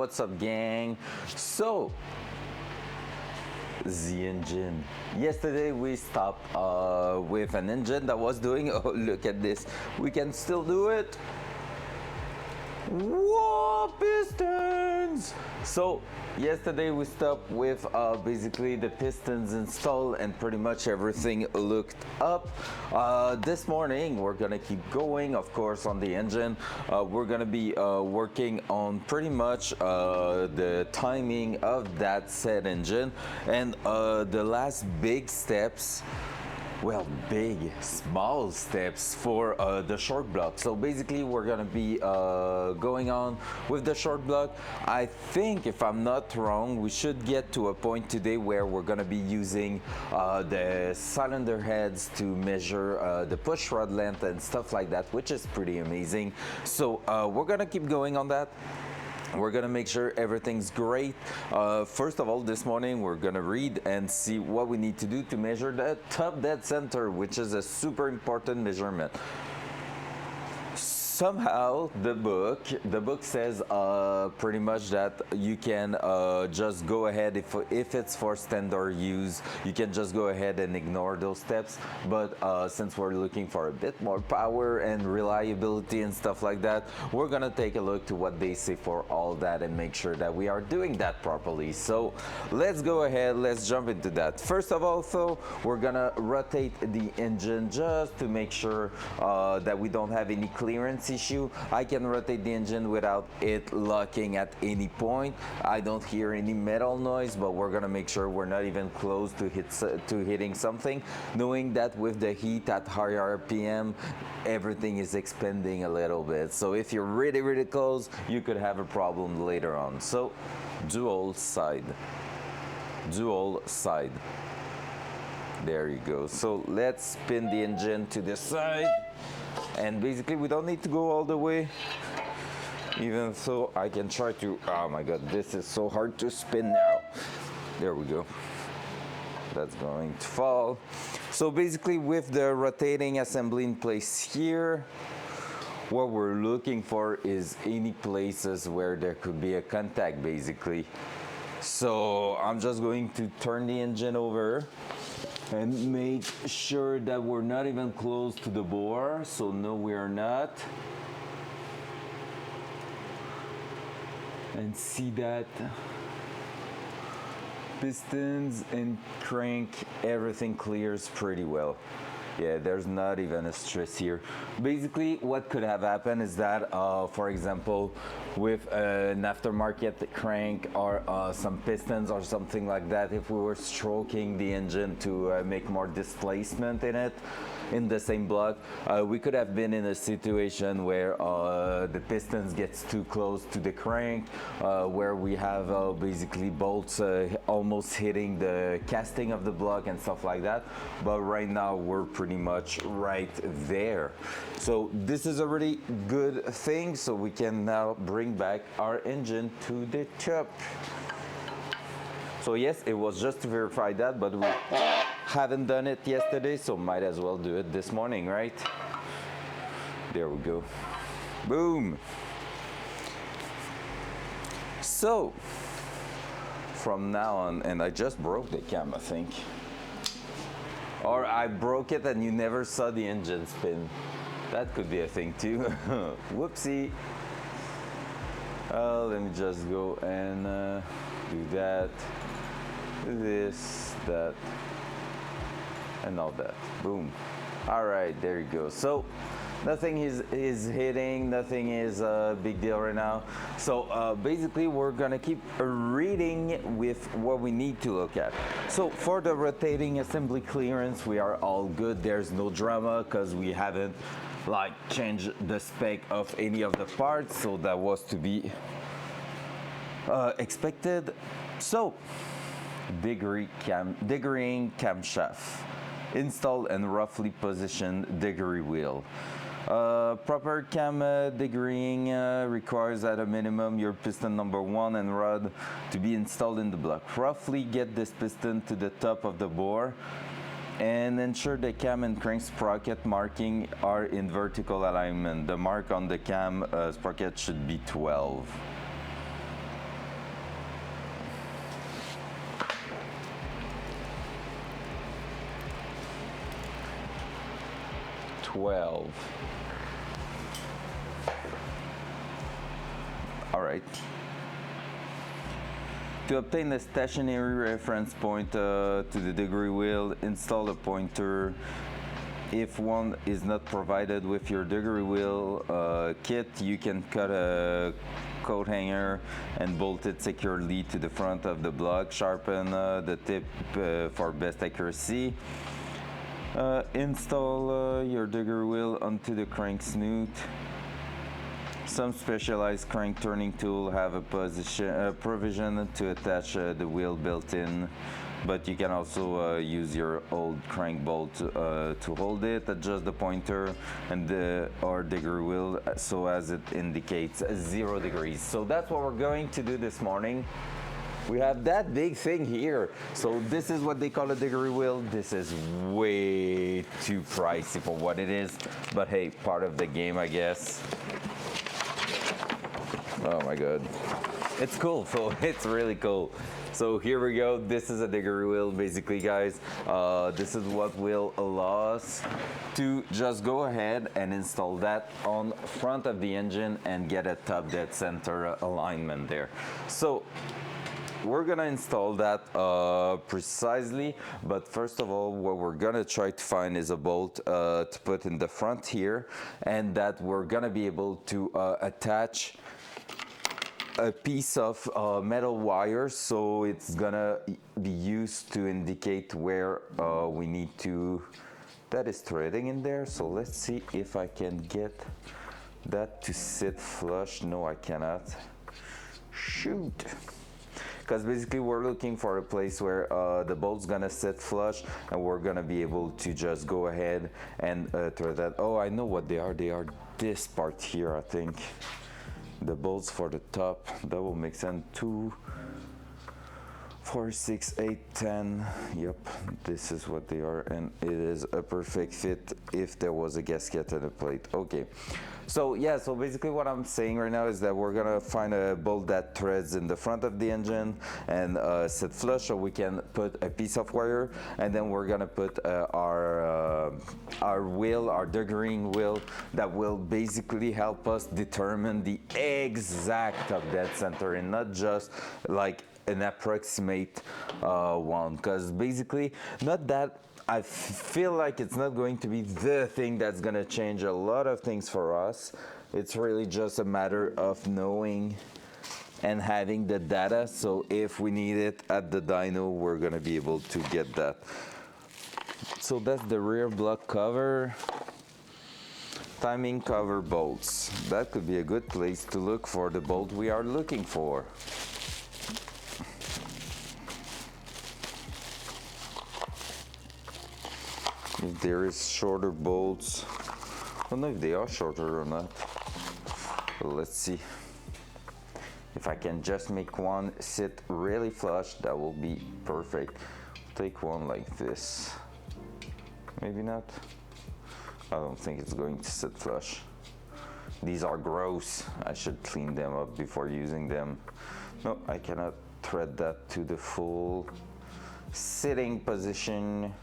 What's up, gang? So, the engine. Yesterday we stopped with an engine that was doing, oh look at this, we can still do it. Whoa, pistons! So yesterday we stopped with basically the pistons installed and pretty much everything looked up. This morning we're gonna keep going, of course, on the engine. We're gonna be working on pretty much the timing of that said engine and the last big steps. Well, big, small steps for the short block. So basically we're gonna be going on with the short block. I think, if I'm not wrong, we should get to a point today where we're gonna be using the cylinder heads to measure the push rod length and stuff like that, which is pretty amazing. So we're gonna keep going on that. We're gonna make sure everything's great. First of all, this morning we're gonna read and see what we need to do to measure the top dead center, which is a super important measurement. Somehow the book says pretty much that you can just go ahead, if it's for standard use, you can just go ahead and ignore those steps. But since we're looking for a bit more power and reliability and stuff like that, we're gonna take a look to what they say for all that and make sure that we are doing that properly. So let's go ahead, let's jump into that. First of all, though, we're gonna rotate the engine just to make sure that we don't have any clearance issue. I can rotate the engine without it locking at any point. I don't hear any metal noise, but we're gonna make sure we're not even close to hitting something, knowing that with the heat at higher RPM, everything is expanding a little bit. So if you're really close, you could have a problem later on. So dual side. There you go. So let's spin the engine to the side. And basically we don't need to go all the way, even though I can try to, oh my god, this is so hard to spin now. There we go. That's going to fall. So basically with the rotating assembly in place here, what we're looking for is any places where there could be a contact, basically. So I'm just going to turn the engine over and make sure that we're not even close to the bore. So no, we are not. And see that pistons and crank, everything clears pretty well. Yeah, there's not even a stress here. Basically, what could have happened is that, for example, with an aftermarket crank or some pistons or something like that, if we were stroking the engine to make more displacement in it, in the same block, we could have been in a situation where the pistons gets too close to the crank, where we have basically bolts almost hitting the casting of the block and stuff like that. But right now we're pretty much right there. So this is a really good thing. So we can now bring back our engine to the top. So yes, it was just to verify that, but we haven't done it yesterday, so might as well do it this morning, right? There we go. Boom. So from now on, and I just broke the cam, I think. Or I broke it and you never saw the engine spin. That could be a thing too. Whoopsie. Let me just go and do that, this, that, and all that. Boom. All right, there you go. So nothing is hitting, nothing is a big deal right now. So basically we're gonna keep reading with what we need to look at. So for the rotating assembly clearance, we are all good. There's no drama because we haven't like changed the spec of any of the parts, so that was to be expected. So degreeing camshaft, install and roughly position degree wheel. Proper cam degreeing requires at a minimum your piston number 1 and rod to be installed in the block. Roughly get this piston to the top of the bore and ensure the cam and crank sprocket marking are in vertical alignment. The mark on the cam sprocket should be 12. 12. All right. To obtain a stationary reference point to the degree wheel, install a pointer. If one is not provided with your degree wheel kit, you can cut a coat hanger and bolt it securely to the front of the block. Sharpen the tip for best accuracy. Install your degree wheel onto the crank snoot. Some specialized crank turning tools have a provision to attach the wheel built in, but you can also use your old crank bolt to hold it. Adjust the pointer and or degree wheel so as it indicates 0 degrees. So that's what we're going to do this morning. We have that big thing here. So this is what they call a degree wheel. This is way too pricey for what it is, but hey, part of the game, I guess. Oh my god, it's cool. So it's really cool. So here we go. This is a degree wheel basically, guys. This is what will allow us to just go ahead and install that on front of the engine and get a top dead center alignment there. So we're gonna install that precisely, but first of all, what we're gonna try to find is a bolt to put in the front here, and that we're gonna be able to attach a piece of metal wire, so it's gonna be used to indicate where we need to. That is threading in there, so let's see if I can get that to sit flush. No, I cannot. Shoot. Because basically we're looking for a place where the bolt's gonna sit flush, and we're gonna be able to just go ahead and thread that. Oh, I know what they are. They are this part here, I think. The bolts for the top, that will make sense. 2, 4, 6, 8, 10. Yep, this is what they are, and it is a perfect fit if there was a gasket and a plate. Okay, so yeah, so basically what I'm saying right now is that we're gonna find a bolt that threads in the front of the engine and sit flush, so we can put a piece of wire, and then we're gonna put our wheel, our degreeing wheel, that will basically help us determine the exact top dead center and not just like an approximate one, because basically not that I feel like it's not going to be the thing that's gonna change a lot of things for us. It's really just a matter of knowing and having the data, so if we need it at the dyno, we're gonna be able to get that. So that's the rear block cover. Timing cover bolts. That could be a good place to look for the bolt we are looking for. If there is shorter bolts, I don't know if they are shorter or not, but let's see. If I can just make one sit really flush, that will be perfect. Take one like this. Maybe not. I don't think it's going to sit flush. These are gross. I should clean them up before using them. No, I cannot thread that to the full sitting position.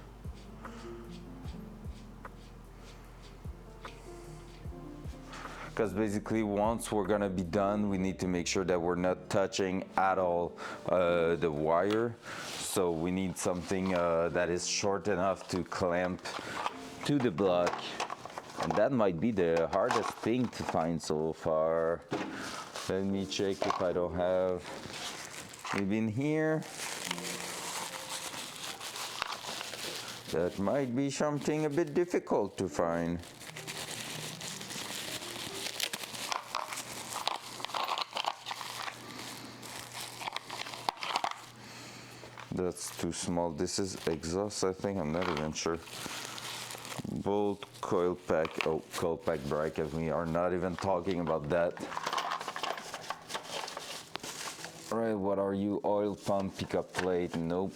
Because basically once we're gonna be done, we need to make sure that we're not touching at all the wire. So we need something that is short enough to clamp to the block. And that might be the hardest thing to find so far. Let me check if I don't have, maybe in here. That might be something a bit difficult to find. That's too small. This is exhaust, I think. I'm not even sure. Bolt, coil pack. Oh, coil pack bracket. We are not even talking about that. All right, what are you? Oil pump pickup plate. Nope.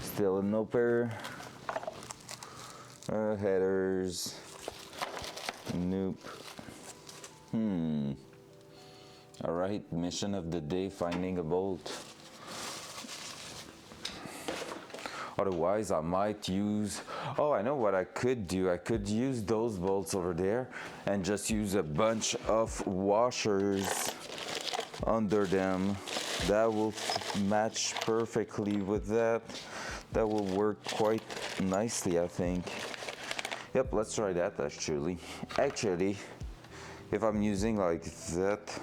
Still a no pair. Headers. Nope. All right, mission of the day, finding a bolt. Otherwise, I might use, oh, I know what I could do. I could use those bolts over there and just use a bunch of washers under them. That will match perfectly with that. That will work quite nicely, I think. Yep, let's try that actually. Actually, if I'm using like that,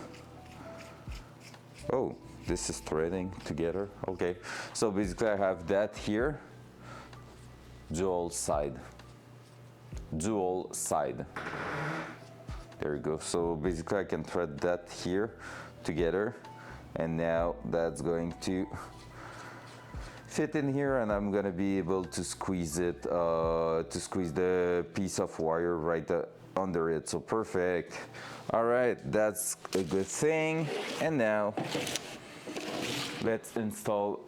oh, this is threading together. Okay, so basically I have that here, dual side. There you go. So basically I can thread that here together, and now that's going to fit in here, and I'm gonna be able to squeeze it, to squeeze the piece of wire right under it. So perfect. All right, that's a good thing. And now let's install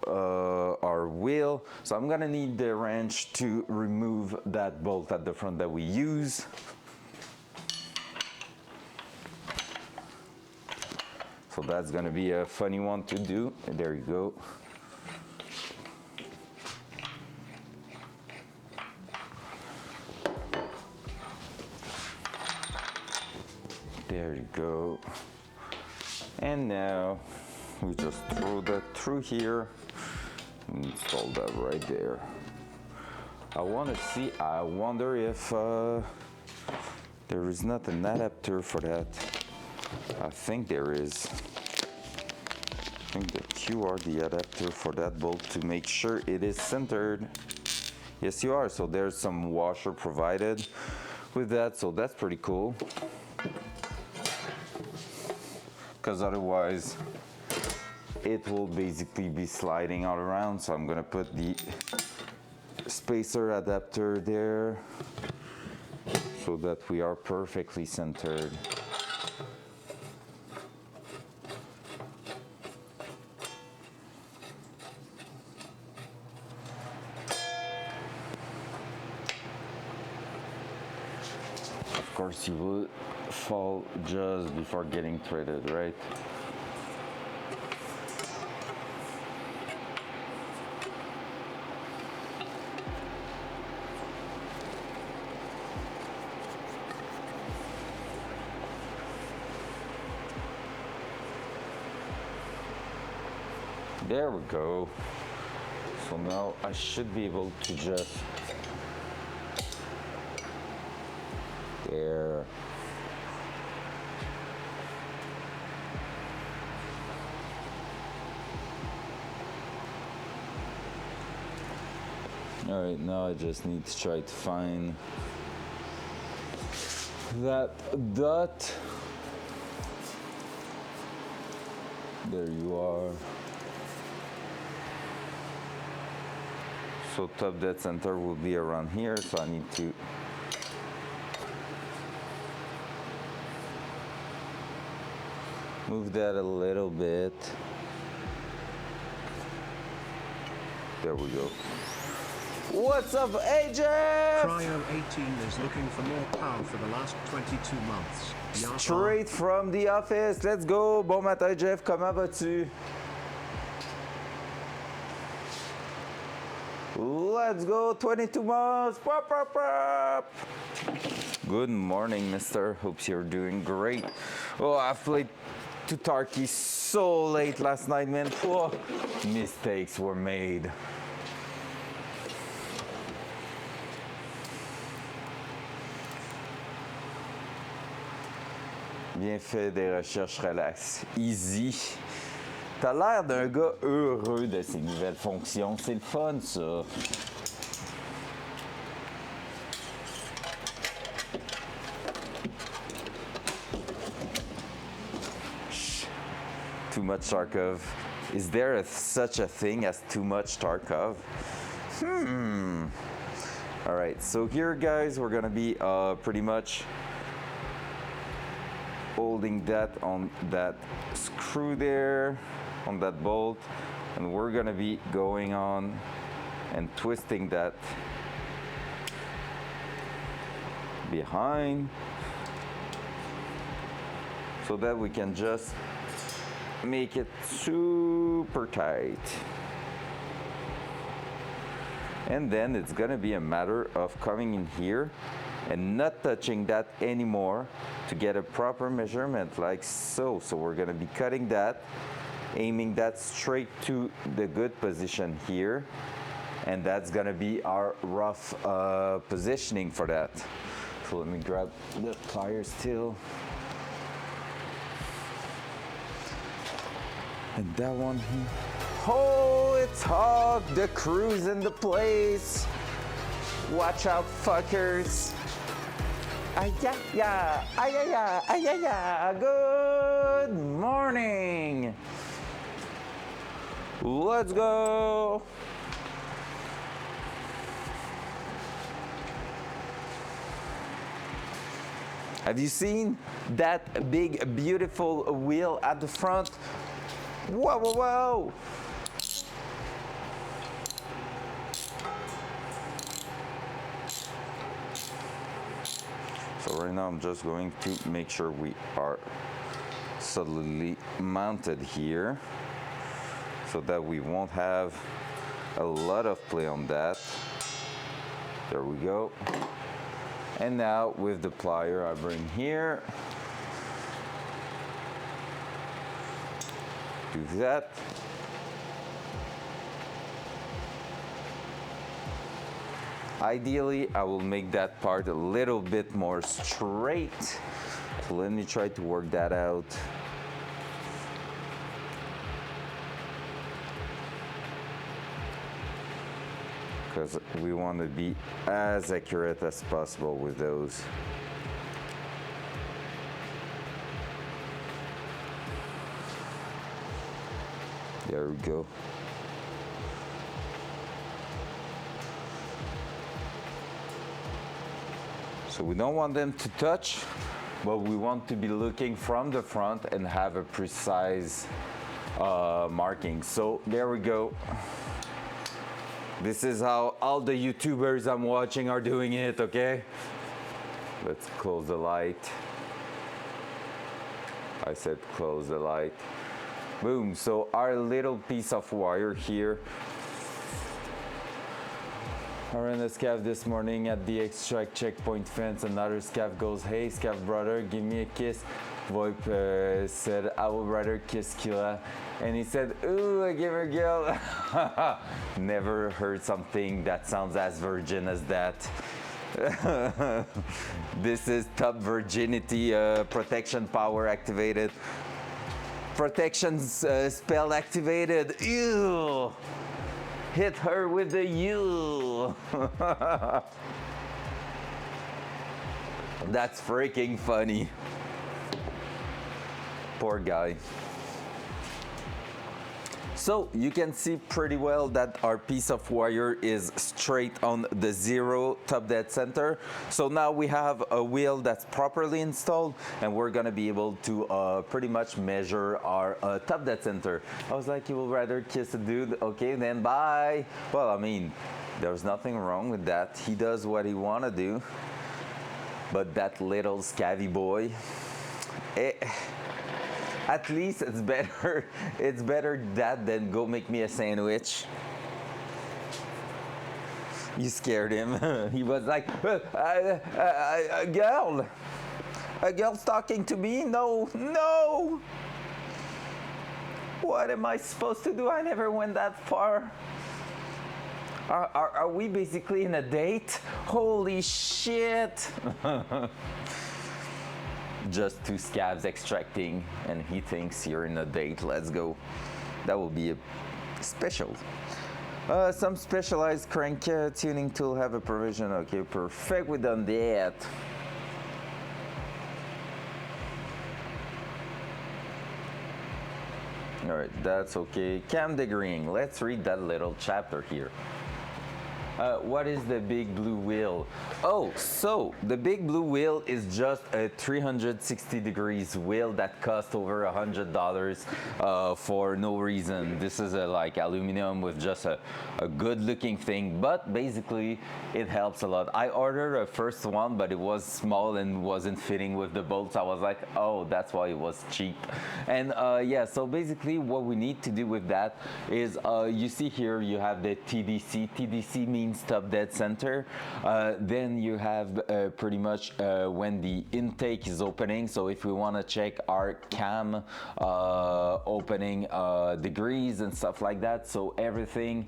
our wheel. So I'm gonna need the wrench to remove that bolt at the front that we use. So that's gonna be a funny one to do. There you go. There you go. And now we just throw that through here and install that right there. I wonder if there is not an adapter for that. I think there is. I think that you are the adapter for that bolt to make sure it is centered. Yes, you are. So there's some washer provided with that, so that's pretty cool. Because otherwise it will basically be sliding all around. So I'm gonna put the spacer adapter there so that we are perfectly centered. Of course you will fall just before getting threaded, right? There we go. So now I should be able to just there. All right, now I just need to try to find that dot. There you are. So top dead center will be around here, so I need to move that a little bit. There we go. What's up, AJ? Cryo 18 is looking for more power for the last 22 months. Straight from the office. Let's go. Bon matin, Jeff. Comment vas-tu? Let's go. 22 months. Pop, pop, pop. Good morning, mister. Hope you're doing great. Oh, I've played to Tarky so late last night, man. Oh, mistakes were made. Bien fait, des recherches relax. Easy. T'as l'air d'un gars heureux de ces nouvelles fonctions. C'est le fun, ça. Shh. Too much Tarkov. Is there such a thing as too much Tarkov? All right, so here, guys, we're gonna be pretty much holding that on that screw there, on that bolt, and we're gonna be going on and twisting that behind so that we can just make it super tight. And then it's gonna be a matter of coming in here and not touching that anymore to get a proper measurement like so. So we're gonna be cutting that, aiming that straight to the good position here. And that's gonna be our rough positioning for that. So let me grab the pliers too. And that one here. Oh, it's hot. The crew's in the place. Watch out, fuckers. Ay-ya-ya, ay-ya-ya, ay-ya-ya. Good morning. Let's go. Have you seen that big, beautiful wheel at the front? Whoa, whoa, whoa! So right now I'm just going to make sure we are solidly mounted here so that we won't have a lot of play on that. There we go. And now with the plier I bring here, do that. Ideally, I will make that part a little bit more straight. So let me try to work that out. Because we want to be as accurate as possible with those. There we go. So we don't want them to touch, but we want to be looking from the front and have a precise marking. So there we go. This is how all the YouTubers I'm watching are doing it, okay? Let's close the light. I said close the light. Boom, so our little piece of wire here. I ran a scav this morning at the extract checkpoint fence. Another scav goes, hey scav brother, give me a kiss. VoIP said, I would rather kiss Kila. And he said, ooh, I give her girl. Never heard something that sounds as virgin as that. This is top virginity, protection power activated. Protection spell activated. Ew. Hit her with the U. That's freaking funny. Poor guy. So you can see pretty well that our piece of wire is straight on the 0 top dead center. So now we have a wheel that's properly installed and we're gonna be able to pretty much measure our top dead center. I was like, you would rather kiss a dude? Okay, then bye. Well, I mean, there's nothing wrong with that. He does what he wanna do. But that little scabby boy, at least it's better. It's better that than go make me a sandwich. You scared him. He was like, a girl's talking to me. No, no. What am I supposed to do? I never went that far. Are we basically in a date? Holy shit. Just 2 scabs extracting and he thinks you're in a date. Let's go. That will be a special. Some specialized crank tuning tool have a provision. Okay, perfect. We done that. All right, that's okay. Cam degreeing. Let's read that little chapter here. What is the big blue wheel? Oh, so the big blue wheel is just a 360 degrees wheel that cost over $100 for no reason. This is a like aluminum with just a good looking thing, but basically it helps a lot. I ordered a first one, but it was small and wasn't fitting with the bolts. I was like, oh, that's why it was cheap. And yeah, so basically what we need to do with that is you see here you have the TDC. TDC means means top dead center. Then you have pretty much when the intake is opening. So if we want to check our cam opening degrees and stuff like that, so everything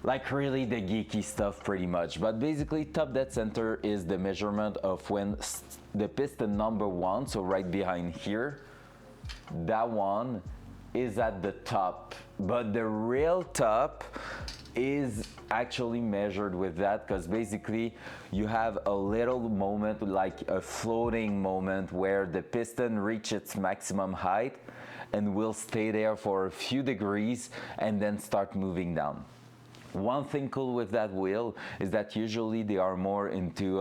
like really the geeky stuff pretty much. But basically top dead center is the measurement of when the piston number 1, so right behind here, that one is at the top, but the real top is actually measured with that, because basically you have a little moment, like a floating moment, where the piston reaches its maximum height and will stay there for a few degrees and then start moving down. One thing cool with that wheel is that usually they are more into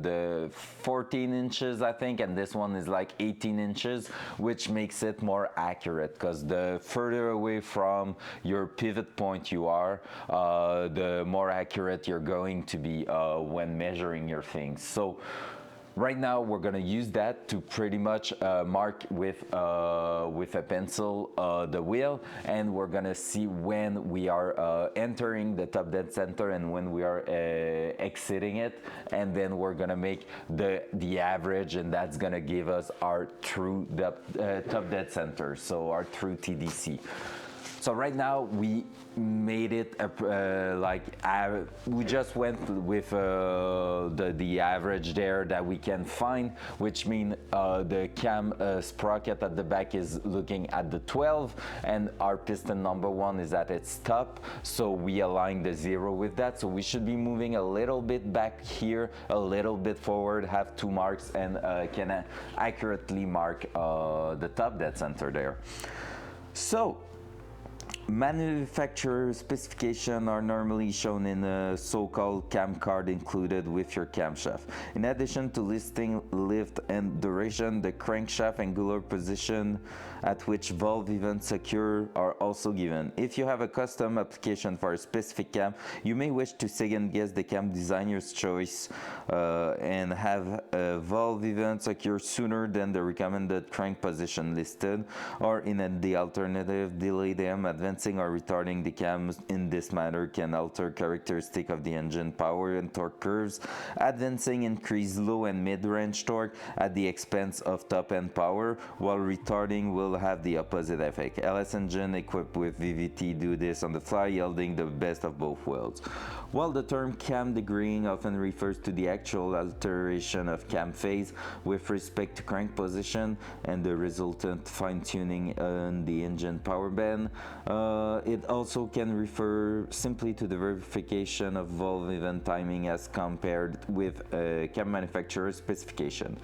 the 14 inches, I think, and this one is like 18 inches, which makes it more accurate, because the further away from your pivot point you are, the more accurate you're going to be when measuring your things. So right now we're going to use that to pretty much mark with a pencil the wheel, and we're going to see when we are entering the top dead center and when we are exiting it, and then we're going to make the average, and that's going to give us our true top dead center, so our true TDC. So right now we made it we just went with the average there that we can find, which means the cam sprocket at the back is looking at the 12, and our piston number 1 is at its top, so we align the 0 with that. So we should be moving a little bit back here, a little bit forward, have 2 marks, and can accurately mark the top dead center there. So manufacturer specifications are normally shown in a so-called cam card included with your camshaft. In addition to listing lift and duration, the crankshaft angular position at which valve events occur are also given. If you have a custom application for a specific cam, you may wish to second guess the cam designer's choice and have valve events occur sooner than the recommended crank position listed, or in the alternative, delay them. Advancing or retarding the cams in this manner can alter characteristic of the engine power and torque curves. Advancing increase low and mid-range torque at the expense of top-end power, while retarding will have the opposite effect. LS engine equipped with VVT do this on the fly, yielding the best of both worlds. While the term cam degreeing often refers to the actual alteration of cam phase with respect to crank position and the resultant fine-tuning on the engine power band, it also can refer simply to the verification of valve event timing as compared with a cam manufacturer specification.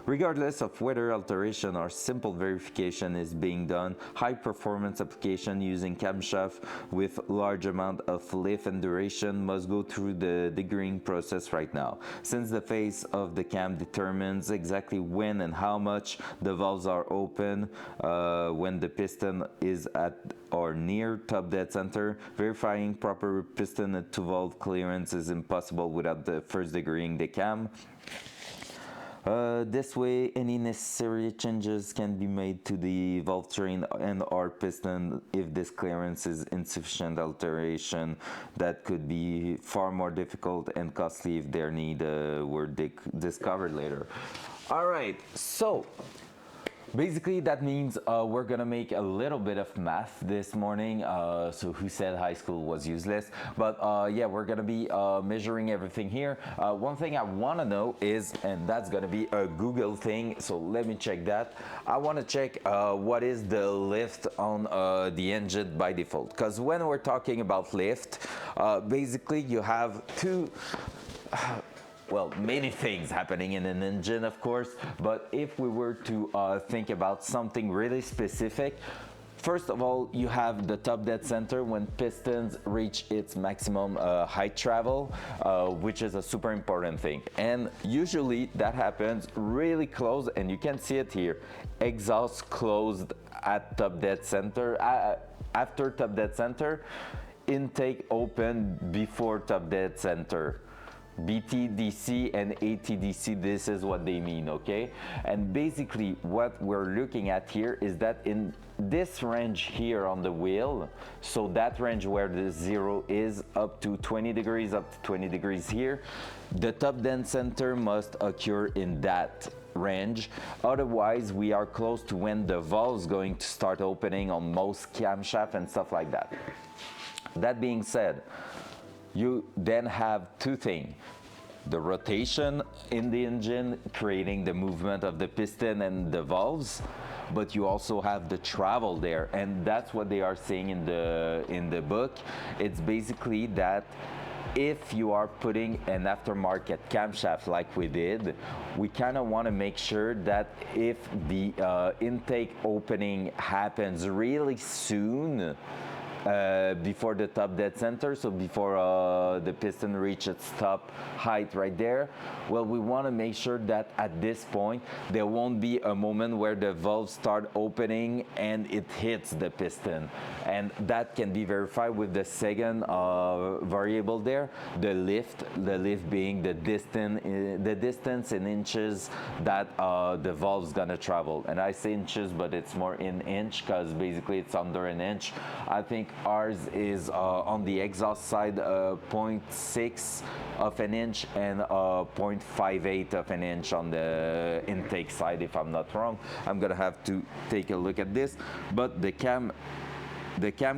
Regardless of whether alteration or simple verification is being done, high-performance application using camshaft with large amount of lift and duration must go through the degreeing process right now, since the phase of the cam determines exactly when and how much the valves are open. When the piston is at or near top dead center, verifying proper piston to valve clearance is impossible without first degreeing the cam. This way, any necessary changes can be made to the valve train and or piston if this clearance is insufficient. Alteration that could be far more difficult and costly if their need were discovered later. All right, so basically that means we're gonna make a little bit of math this morning. So who said high school was useless? But yeah, we're gonna be measuring everything here. One thing I wanna know is, and that's gonna be a Google thing, so let me check that. I wanna check what is the lift on the engine by default. Because when we're talking about lift, basically you have two well, many things happening in an engine, of course, but if we were to think about something really specific, first of all, you have the top dead center when pistons reach its maximum height travel, which is a super important thing. And usually that happens really close, and you can see it here. Exhaust closed at top dead center, after top dead center, intake open before top dead center. BTDC and ATDC, this is what they mean, okay? And basically what we're looking at here is that in this range here on the wheel, so that range where the 0 is up to 20 degrees, up to 20 degrees here, the top dead center must occur in that range. Otherwise, we are close to when the valve is going to start opening on most camshaft and stuff like that. That being said, you then have two things: the rotation in the engine creating the movement of the piston and the valves, but you also have the travel there, and that's what they are saying in the book. It's basically that if you are putting an aftermarket camshaft like we did, we kind of want to make sure that if the intake opening happens really soon, before the top dead center, so before the piston reaches its top height right there, well, we want to make sure that at this point there won't be a moment where the valves start opening and it hits the piston, and that can be verified with the second variable there, the lift being the distance in inches that the valve's gonna travel. And I say inches, but it's more in inch because basically it's under an inch. I think ours is on the exhaust side 0.6 of an inch and 0.58 of an inch on the intake side, if I'm not wrong. I'm gonna have to take a look at this, but the cam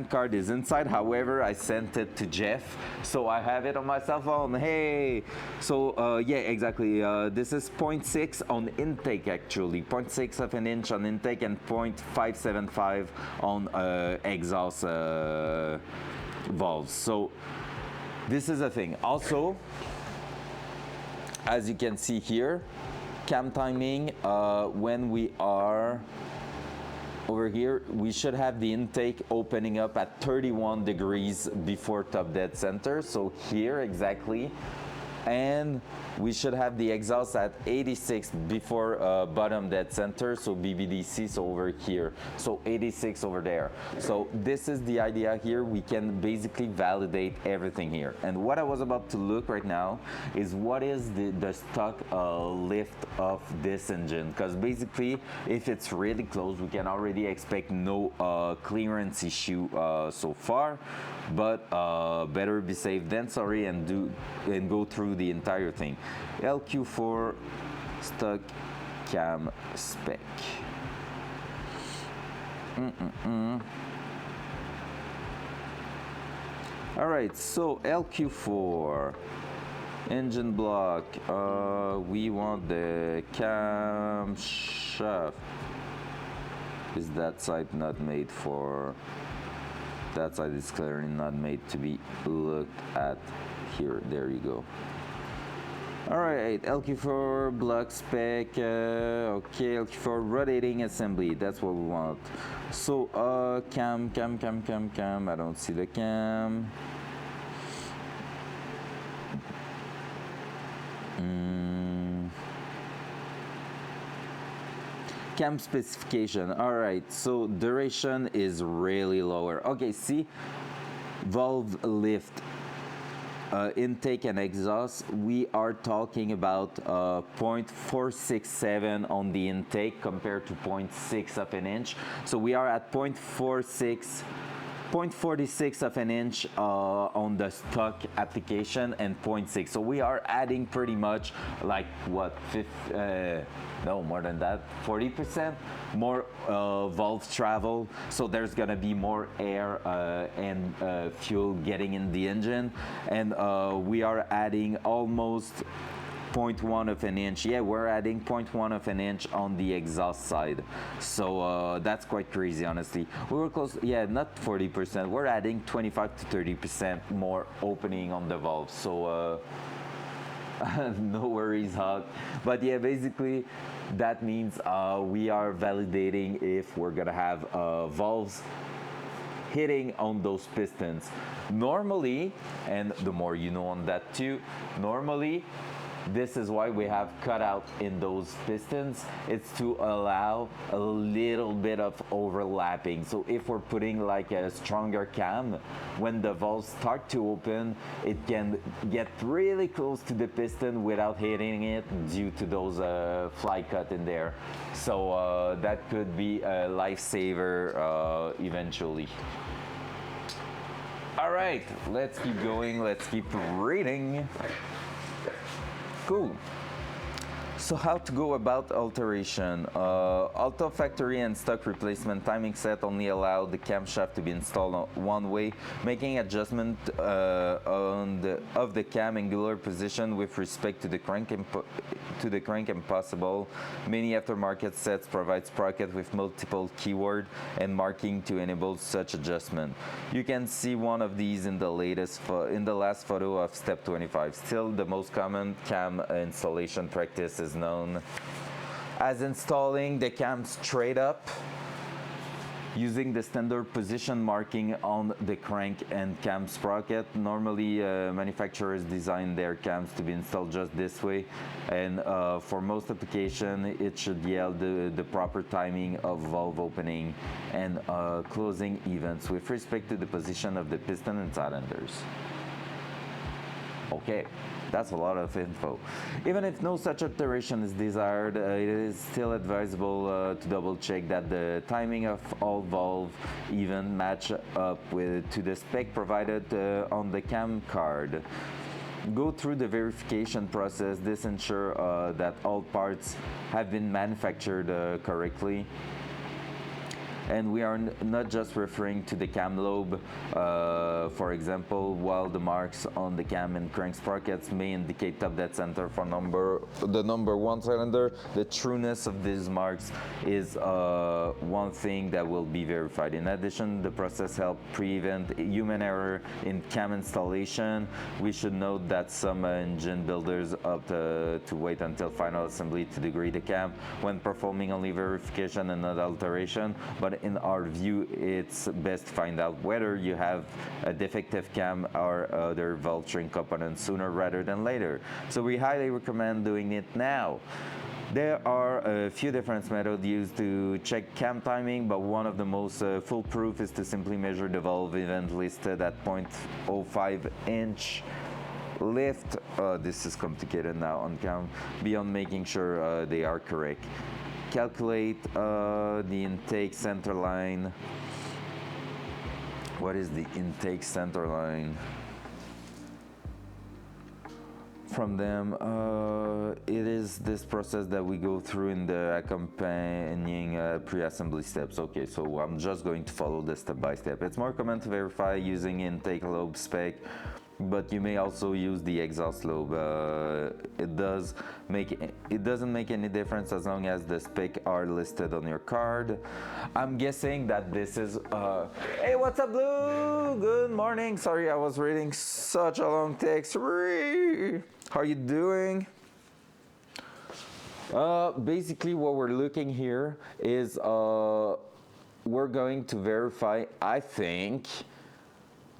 card is inside. However, I sent it to Jeff, so I have it on my cell phone. Hey, so yeah, exactly. This is 0.6 on intake, actually 0.6 of an inch on intake and 0.575 on exhaust valves. So this is a thing. Also, as you can see here, cam timing, when we are over here, we should have the intake opening up at 31 degrees before top dead center, so here exactly, and we should have the exhaust at 86 before bottom dead center, so BBDC, so over here, so 86 over there. So this is the idea here. We can basically validate everything here, and what I was about to look right now is what is the stock lift of this engine, because basically if it's really close, we can already expect no clearance issue so far, but better be safe than sorry, and go through the entire thing. LQ4 stock cam spec. All right, so LQ4 engine block. We want the camshaft. Is that side not made for? That side is clearly not made to be looked at here. There you go. Alright, LQ4 block spec, okay, LQ4 rotating assembly, that's what we want. So, cam, I don't see the cam. Cam specification, alright, so duration is really lower. Okay, see, valve lift. Intake and exhaust, we are talking about 0.467 on the intake compared to 0.6 of an inch. So we are at 0.46 of an inch on the stock application and 0.6. So we are adding pretty much like what, no, more than that, 40% more valve travel. So there's gonna be more air and fuel getting in the engine, and we are adding almost 0.1 of an inch. Yeah, we're adding 0.1 of an inch on the exhaust side. So that's quite crazy, honestly. We were close, yeah, not 40%. We're adding 25 to 30% more opening on the valve. So no worries, Hawk. But yeah, basically that means we are validating if we're gonna have valves hitting on those pistons. Normally, and the more you know on that too, normally This is why we have cutout in those pistons. It's to allow a little bit of overlapping. So if we're putting like a stronger cam, when the valves start to open, it can get really close to the piston without hitting it due to those fly cut in there. So that could be a lifesaver eventually. All right, let's keep going. Let's keep reading. Cool. So how to go about alteration? Auto factory and stock replacement timing set only allow the camshaft to be installed one way, making adjustment of the cam angular position with respect to the crank impossible. Many aftermarket sets provide sprocket with multiple keyword and marking to enable such adjustment. You can see one of these in the last photo of step 25. Still, the most common cam installation practice is known as installing the cam straight up using the standard position marking on the crank and cam sprocket. Normally manufacturers design their cams to be installed just this way, and for most application it should yield the proper timing of valve opening and closing events with respect to the position of the piston and cylinders. Okay, that's a lot of info. Even if no such alteration is desired, it is still advisable to double check that the timing of all valve even match up to the spec provided on the cam card. Go through the verification process. This ensures that all parts have been manufactured correctly. And we are not just referring to the cam lobe. For example, while the marks on the cam and crank sprockets may indicate top dead center for the number one cylinder, the trueness of these marks is one thing that will be verified. In addition, the process helps prevent human error in cam installation. We should note that some engine builders opt to wait until final assembly to degrade the cam when performing only verification and not alteration. But in our view, it's best to find out whether you have a defective cam or other valve train components sooner rather than later. So we highly recommend doing it now. There are a few different methods used to check cam timing, but one of the most foolproof is to simply measure the valve event listed at 0.05 inch lift. This is complicated now on cam, beyond making sure they are correct. Calculate the intake center line. What is the intake center line? From them, it is this process that we go through in the accompanying pre-assembly steps. Okay, so I'm just going to follow this step by step. It's more common to verify using intake lobe spec, but you may also use the exhaust lobe. It doesn't make any difference as long as the spec are listed on your card. I'm guessing that this is hey, what's up, Blue? Good morning. Sorry, I was reading such a long text. How are you doing? Basically what we're looking here is we're going to verify, I think,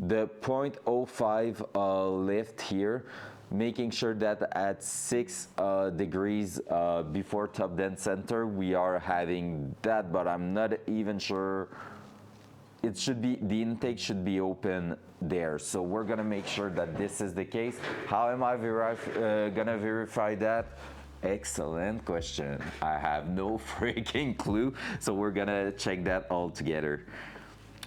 the 0.05 lift here, making sure that at 6 degrees before top dead center we are having that, but I'm not even sure. It should be, the intake should be open there, so we're gonna make sure that this is the case. How am I gonna verify that? Excellent question. I have no freaking clue, so we're gonna check that all together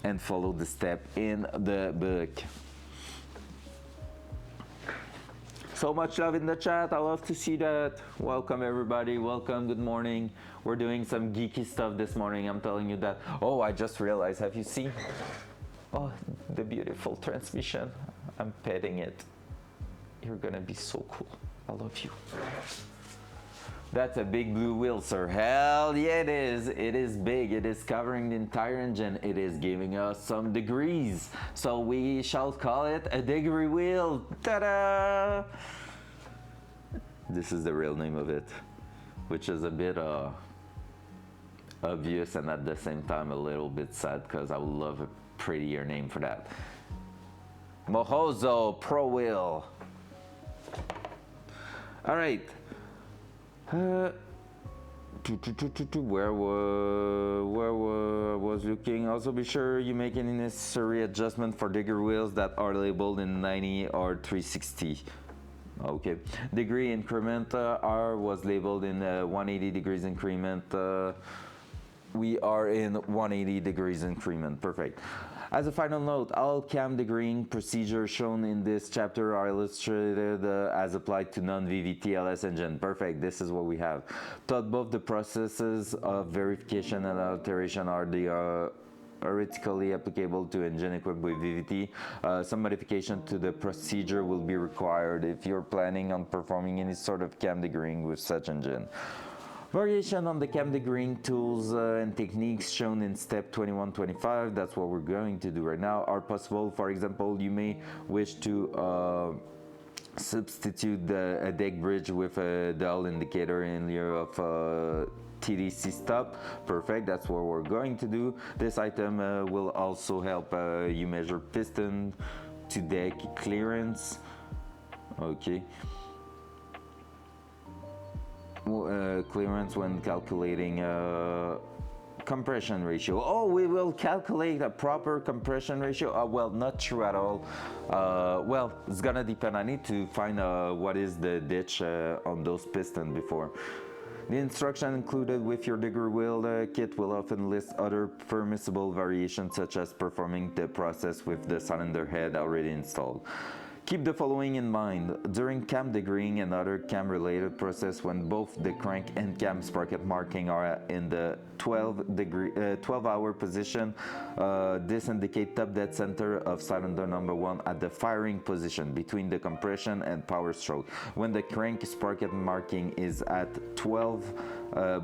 and follow the step in the book. So much love in the chat. I love to see that. Welcome everybody. Welcome. Good morning. We're doing some geeky stuff this morning. I'm telling you that. Oh, I just realized. Have you seen? Oh, the beautiful transmission. I'm petting it. You're gonna be so cool. I love you. That's a big blue wheel, sir. Hell yeah, it is. It is big. It is covering the entire engine. It is giving us some degrees. So we shall call it a degree wheel. Ta-da! This is the real name of it, which is a bit obvious and at the same time a little bit sad because I would love a prettier name for that. Mohozo Pro Wheel. All right. Where was looking? Also be sure you make any necessary adjustment for digger wheels that are labeled in 90 or 360. Okay. Degree increment R was labeled in 180 degrees increment. We are in 180 degrees increment. Perfect. As a final note, all cam degreeing procedures shown in this chapter are illustrated as applied to non-VVT-LS engine. Perfect, this is what we have. Thought both the processes of verification and alteration are theoretically applicable to engine equipped with VVT. Some modification to the procedure will be required if you're planning on performing any sort of cam degreeing with such engine. Variation on the cam degreeing tools and techniques shown in step 21-25, that's what we're going to do right now, are possible. For example, you may wish to substitute a deck bridge with a dial indicator in lieu of TDC stop. Perfect, that's what we're going to do. This item will also help you measure piston to deck clearance. Okay. Clearance when calculating compression ratio. Oh, we will calculate a proper compression ratio? Well, not true at all. Well, it's gonna depend. I need to find what is the ditch on those pistons before. The instruction included with your digger wheel kit will often list other permissible variations, such as performing the process with the cylinder head already installed. Keep the following in mind. During cam degreeing and other cam-related process, when both the crank and cam sprocket marking are in the 12-hour position, this indicates top dead center of cylinder number 1 at the firing position between the compression and power stroke. When the crank sprocket marking is at 12,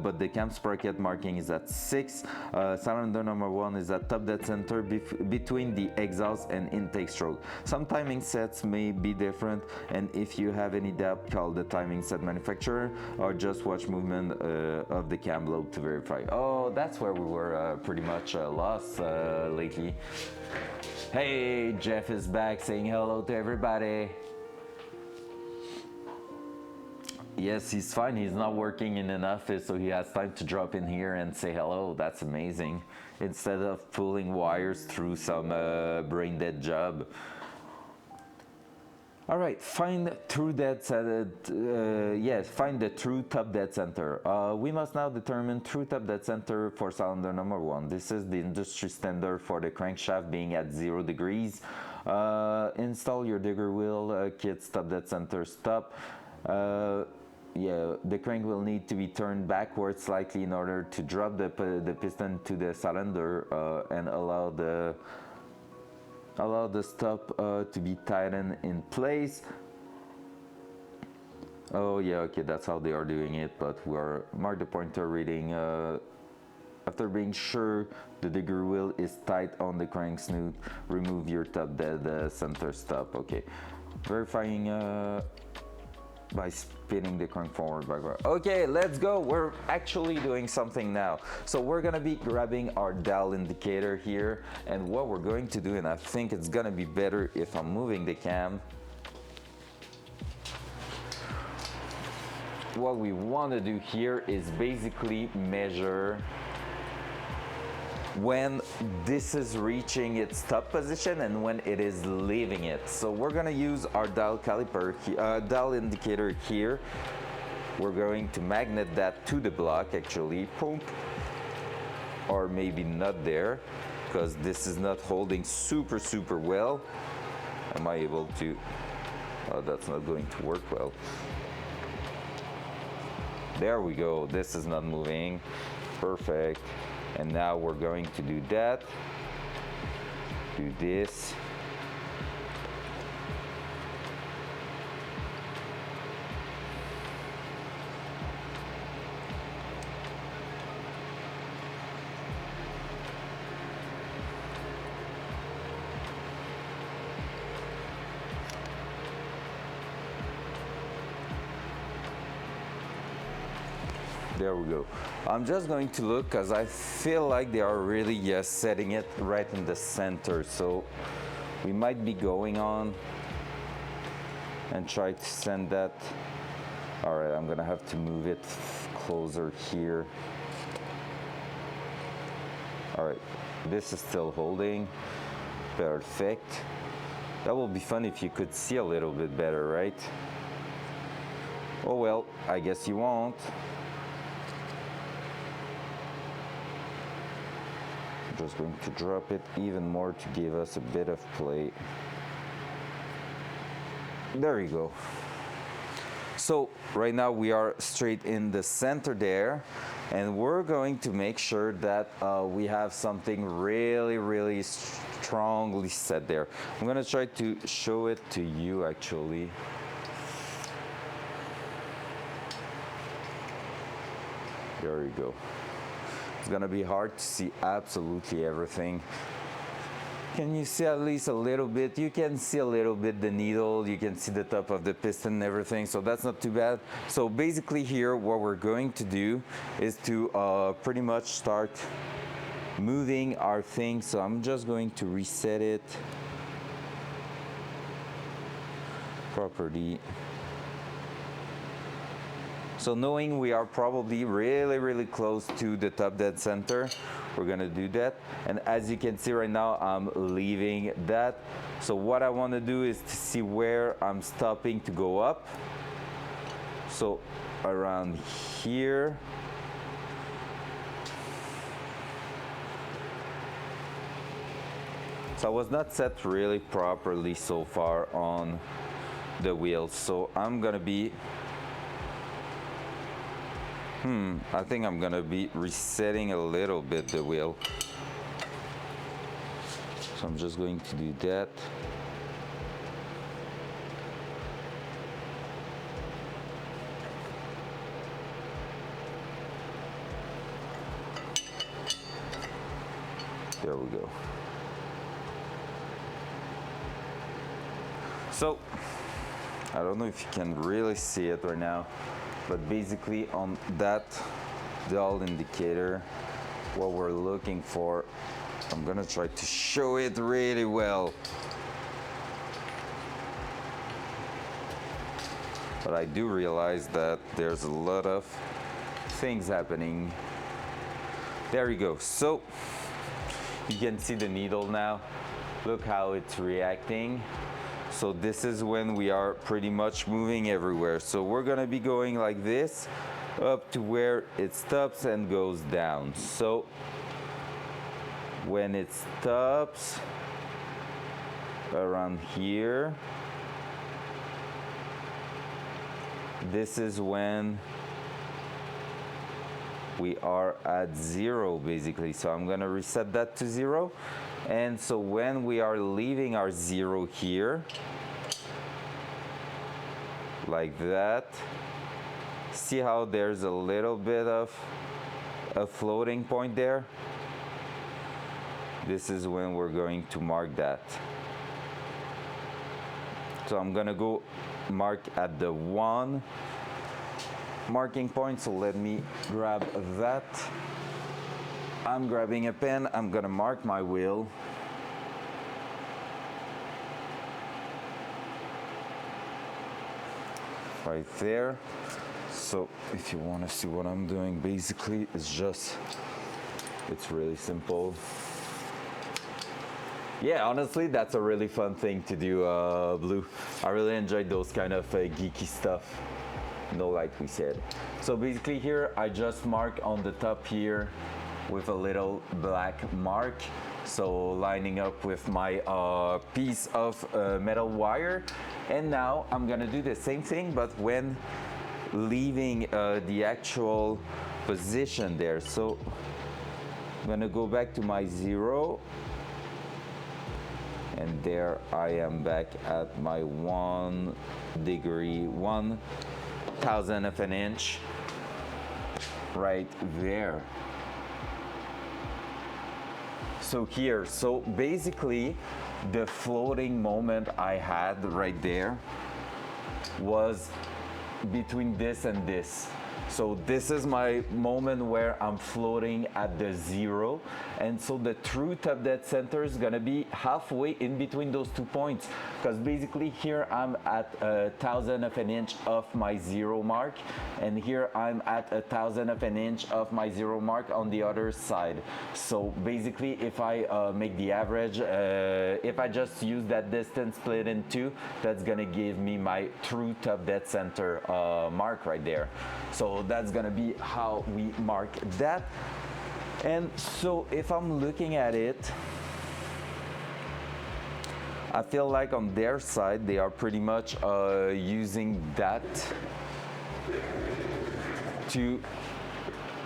but the cam sprocket marking is at 6, cylinder number 1 is at top dead center between the exhaust and intake stroke. Some timing sets may be different, and if you have any doubt, call the timing set manufacturer or just watch movement of the cam lobe to verify. Oh, that's where we were pretty much lost lately. Hey, Jeff is back saying hello to everybody. Yes, he's fine. He's not working in an office, so he has time to drop in here and say hello. That's amazing. Instead of pulling wires through some brain dead job. All right, find true dead center. Yes, find the true top dead center. We must now determine true top dead center for cylinder number 1. This is the industry standard for the crankshaft being at 0 degrees. Install your digger wheel kit's top dead center stop. Yeah, the crank will need to be turned backwards slightly in order to drop the piston to the cylinder and allow the stop to be tightened in place. Oh yeah, okay, that's how they are doing it, but we're mark the pointer reading after being sure the digger wheel is tight on the crank snoot, remove your top dead center stop. Okay, verifying by spinning the crank forward, backward. Okay, let's go. We're actually doing something now. So we're gonna be grabbing our dial indicator here, and what we're going to do, and I think it's gonna be better if I'm moving the cam. What we want to do here is basically measure when this is reaching its top position and when it is leaving it. So we're gonna use our dial caliper, dial indicator here. We're going to magnet that to the block actually, or maybe not there, because this is not holding super well. Am I able to? Oh, that's not going to work well. There we go, this is not moving. Perfect. And now we're going to do that, do this. There we go. I'm just going to look because I feel like they are really just setting it right in the center. So we might be going on and try to send that All right, I'm gonna have to move it closer here. All right, this is still holding. Perfect. That will be fun if you could see a little bit better, right? Oh well, I guess you won't. I'm just going to drop it even more to give us a bit of play. There you go. So right now we are straight in the center there, and we're going to make sure that we have something really strongly set there. I'm gonna try to show it to you actually. There you go. It's gonna be hard to see absolutely everything. Can you see at least a little bit? You can see a little bit the needle, you can see the top of the piston and everything, so that's not too bad. So basically here, what we're going to do is to pretty much start moving our thing. So I'm just going to reset it. Property. So knowing we are probably really close to the top dead center, we're gonna do that. And as you can see right now, I'm leaving that. So what I wanna do is to see where I'm stopping to go up. So around here. So I was not set really properly so far on the wheels. So I'm gonna be I think I'm gonna be resetting a little bit the wheel. So I'm just going to do that. There we go. So I don't know if you can really see it right now, but basically on that dial indicator, what we're looking for, I'm gonna try to show it really well. But I do realize that there's a lot of things happening. There you go. So you can see the needle now. Look how it's reacting. So this is when we are pretty much moving everywhere. So we're gonna be going like this up to where it stops and goes down. So when it stops around here, this is when we are at 0 basically. So I'm gonna reset that to 0. And so when we are leaving our 0 here, like that, see how there's a little bit of a floating point there? This is when we're going to mark that. So I'm gonna go mark at the 1 marking point. So let me grab that. I'm grabbing a pen, I'm gonna mark my wheel. Right there. So if you want to see what I'm doing, basically it's really simple. Yeah, honestly, that's a really fun thing to do, Blue. I really enjoyed those kind of geeky stuff. No, like we said. So basically here, I just mark on the top here with a little black mark. So lining up with my piece of metal wire. And now I'm gonna do the same thing, but when leaving the actual position there. So I'm gonna go back to my 0. And there I am back at my 1 degree, 1,000 of an inch, right there. So here, so basically the floating moment I had right there was between this and this. So this is my moment where I'm floating at the 0, and so the true top dead center is gonna be halfway in between those 2 points, because basically here I'm at 1,000 of an inch of my 0 mark, and here I'm at 1,000 of an inch of my 0 mark on the other side. So basically if I make the average, if I just use that distance split in 2, that's gonna give me my true top dead center mark right there. So that's gonna be how we mark that. And so if I'm looking at it, I feel like on their side they are pretty much using that to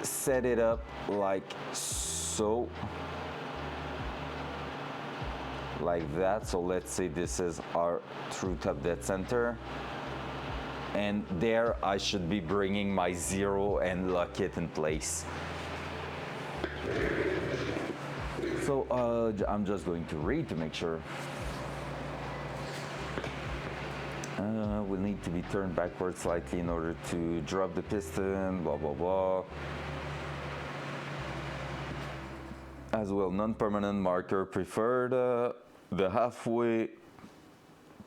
set it up like so, like that. So let's say this is our true top dead center, and there I should be bringing my 0 and lock it in place. So I'm just going to read to make sure. Will need to be turned backwards slightly in order to drop the piston, blah blah blah. As well, non-permanent marker preferred. The halfway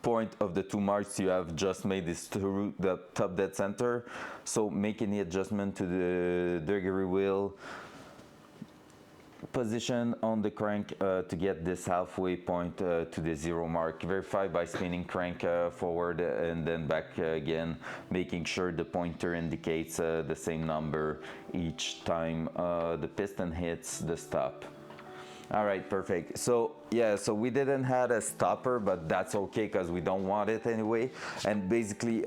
point of the 2 marks you have just made is through the top dead center. So make any adjustment to the degree wheel position on the crank to get this halfway point to the 0 mark. Verify by spinning crank forward and then back again, making sure the pointer indicates the same number each time the piston hits the stop. All right, perfect. So yeah, so we didn't have a stopper, but that's okay because we don't want it anyway. And basically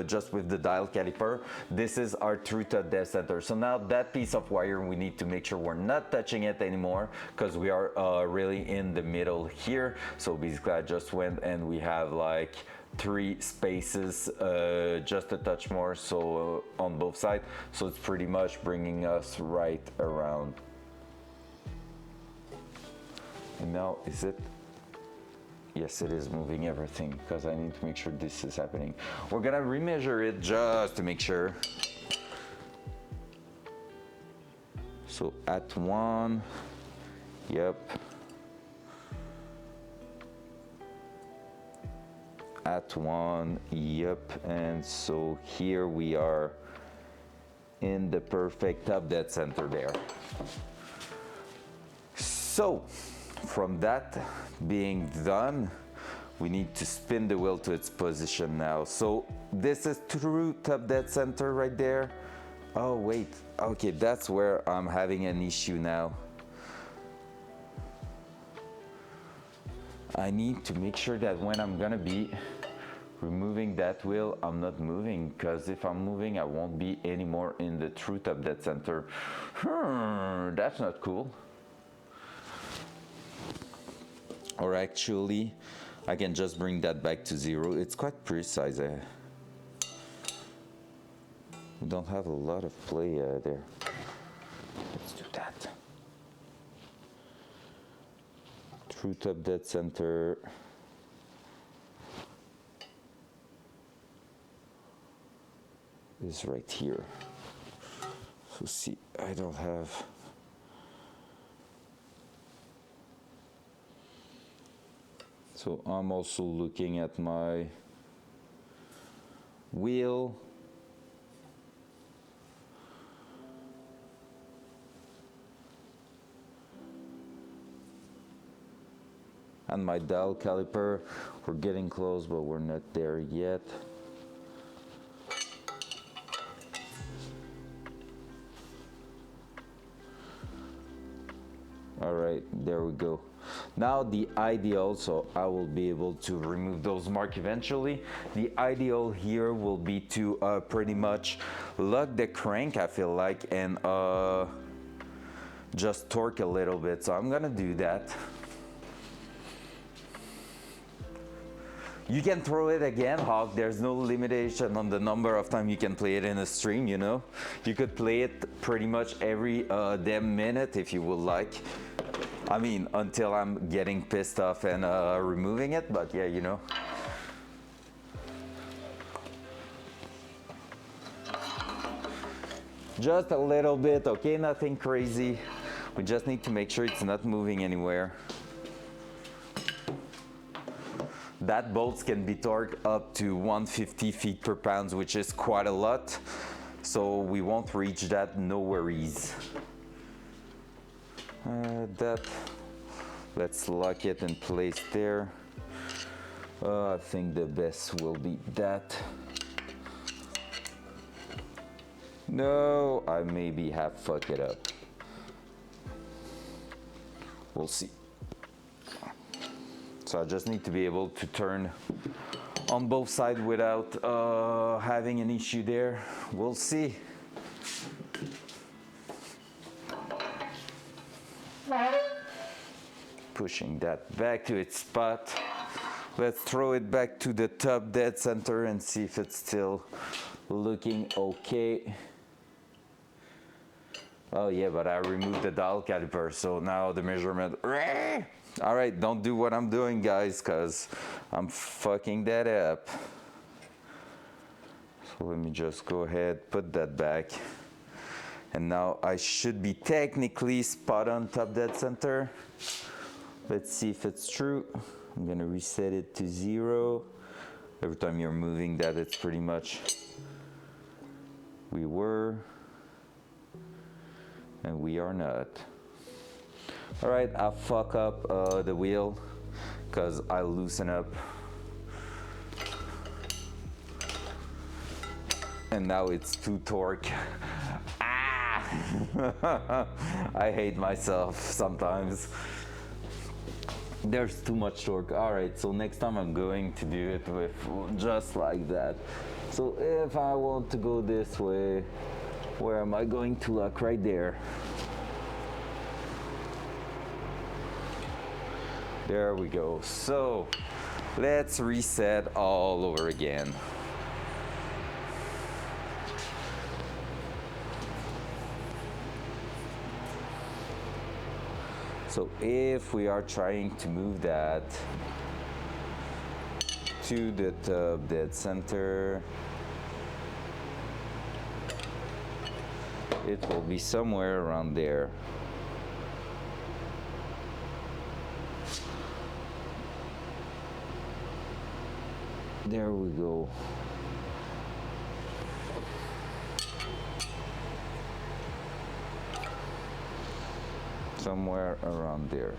just with the dial caliper, this is our true top dead center. So now that piece of wire, we need to make sure we're not touching it anymore because we are really in the middle here. So basically I just went and we have like 3 spaces, just a touch more, so on both sides. So it's pretty much bringing us right around. And now, is it? Yes, it is moving everything because I need to make sure this is happening. We're gonna remeasure it just to make sure. So at 1, yep. At 1, yep. And so here we are in the perfect top dead center there. So, from that being done, we need to spin the wheel to its position now. So this is true top dead center right there. Oh wait, okay, that's where I'm having an issue now. I need to make sure that when I'm gonna be removing that wheel, I'm not moving, because if I'm moving, I won't be anymore in the true top dead center. That's not cool. Or actually, I can just bring that back to 0. It's quite precise. We don't have a lot of play there. Let's do that. True top dead center. Is right here. So see, I don't have. So I'm also looking at my wheel. And my dial caliper. We're getting close, but we're not there yet. All right, there we go. Now the ideal, so I will be able to remove those marks eventually. The ideal here will be to pretty much lock the crank, I feel like, and just torque a little bit. So I'm gonna do that. You can throw it again, Hawk. There's no limitation on the number of times you can play it in a stream, you know? You could play it pretty much every damn minute if you would like. I mean, until I'm getting pissed off and removing it, but yeah, you know. Just a little bit, okay? Nothing crazy. We just need to make sure it's not moving anywhere. That bolts can be torqued up to 150 feet per pound, which is quite a lot. So we won't reach that, no worries. Let's lock it in place there. I think the best will be that. No, I maybe have fucked it up. We'll see. So I just need to be able to turn on both sides without having an issue there. We'll see. Pushing that back to its spot. Let's throw it back to the top dead center and see if it's still looking okay. Oh yeah, but I removed the dial caliper, so now the measurement. All right, don't do what I'm doing, guys, because I'm fucking that up. So let me just go ahead, put that back. And now I should be technically spot on top dead center. Let's see if it's true. I'm gonna reset it to 0. Every time you're moving that, it's pretty much we were, and we are not. All right, I'll fuck up the wheel because I loosen up. And now it's too torque. Ah! I hate myself sometimes. There's too much torque. All right, so next time I'm going to do it with just like that. So if I want to go this way, where am I going to lock? Right there. There we go. So let's reset all over again. So if we are trying to move that to the top dead center, it will be somewhere around there. There we go. Somewhere around there.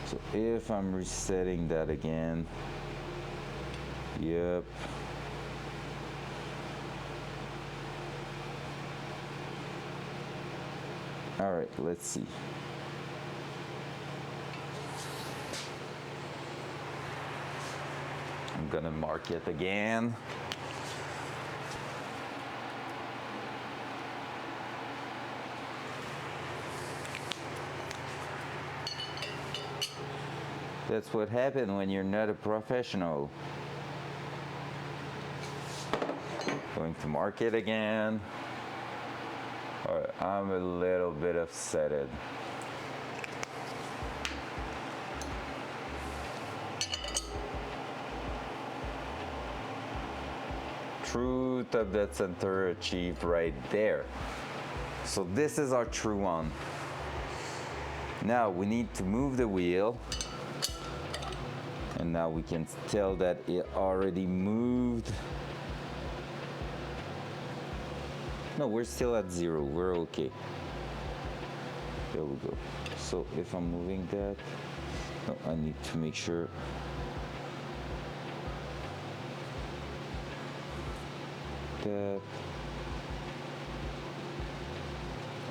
So if I'm resetting that again, yep. All right, let's see. I'm gonna mark it again. That's what happens when you're not a professional. Going to mark it again. All right, I'm a little bit upset. True top dead center achieved right there. So this is our true one. Now we need to move the wheel. And now we can tell that it already moved. No, we're still at 0. We're okay. There we go. So if I'm moving that, no, I need to make sure. That.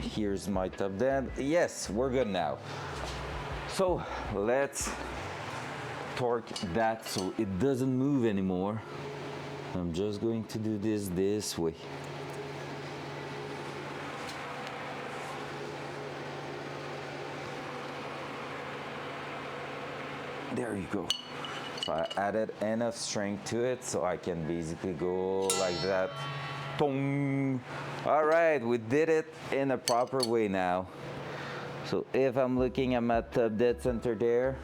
Here's my top dead. Yes, we're good now. So let's torque that so it doesn't move anymore. I'm just going to do this way. There you go. So I added enough strength to it so I can basically go like that. Tong. All right, we did it in a proper way now. So if I'm looking at my top dead center there,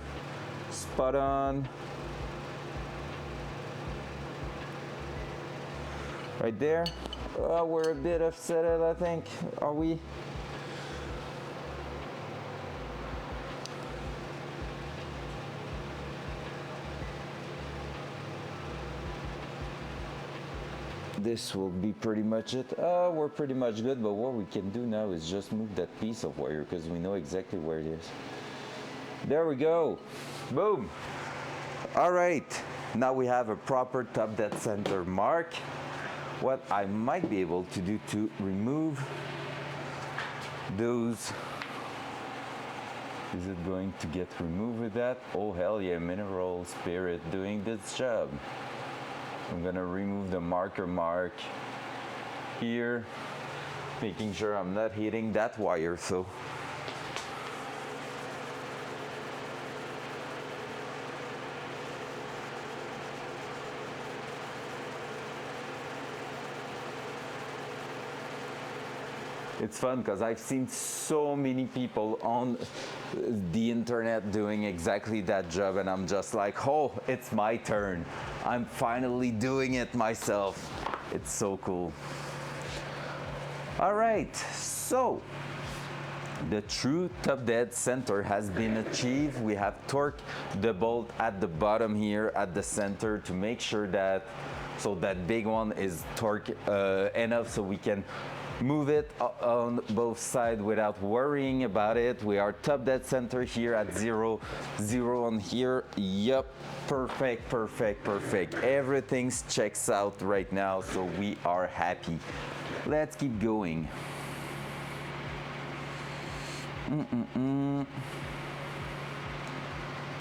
spot on. right there. We're a bit offset, I think. Are we? This will be pretty much it. We're pretty much good, but what we can do now is just move that piece of wire because we know exactly where it is. There we go. Boom. All right. Now we have a proper top dead center mark. What I might be able to do to remove those. Is it going to get removed with that? Oh hell yeah, mineral spirit doing this job. I'm gonna remove the marker mark here, making sure I'm not hitting that wire. So it's fun because I've seen so many people on the internet doing exactly that job, and I'm just like, oh, it's my turn. I'm finally doing it myself. It's so cool. All right, so the true top dead center has been achieved. We have torqued the bolt at the bottom here at the center to make sure that, so that big one is torqued enough so we can move it on both sides without worrying about it. We are top dead center here at 0, 0 on here. Yep, perfect, perfect, perfect. Everything checks out right now, so we are happy. Let's keep going.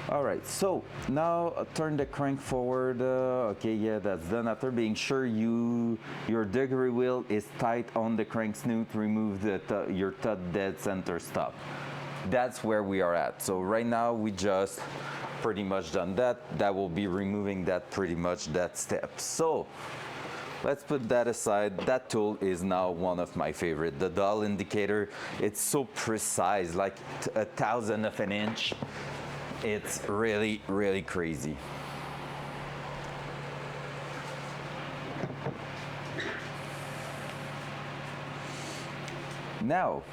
All right, so now turn the crank forward. Okay, yeah, that's done. After being sure your degree wheel is tight on the crank snoot, remove your top dead center stop. That's where we are at. So right now we just pretty much done that. That will be removing that pretty much that step. So let's put that aside. That tool is now one of my favorite. The dial indicator, it's so precise, like 1/1000 of an inch. It's really, really crazy. Now,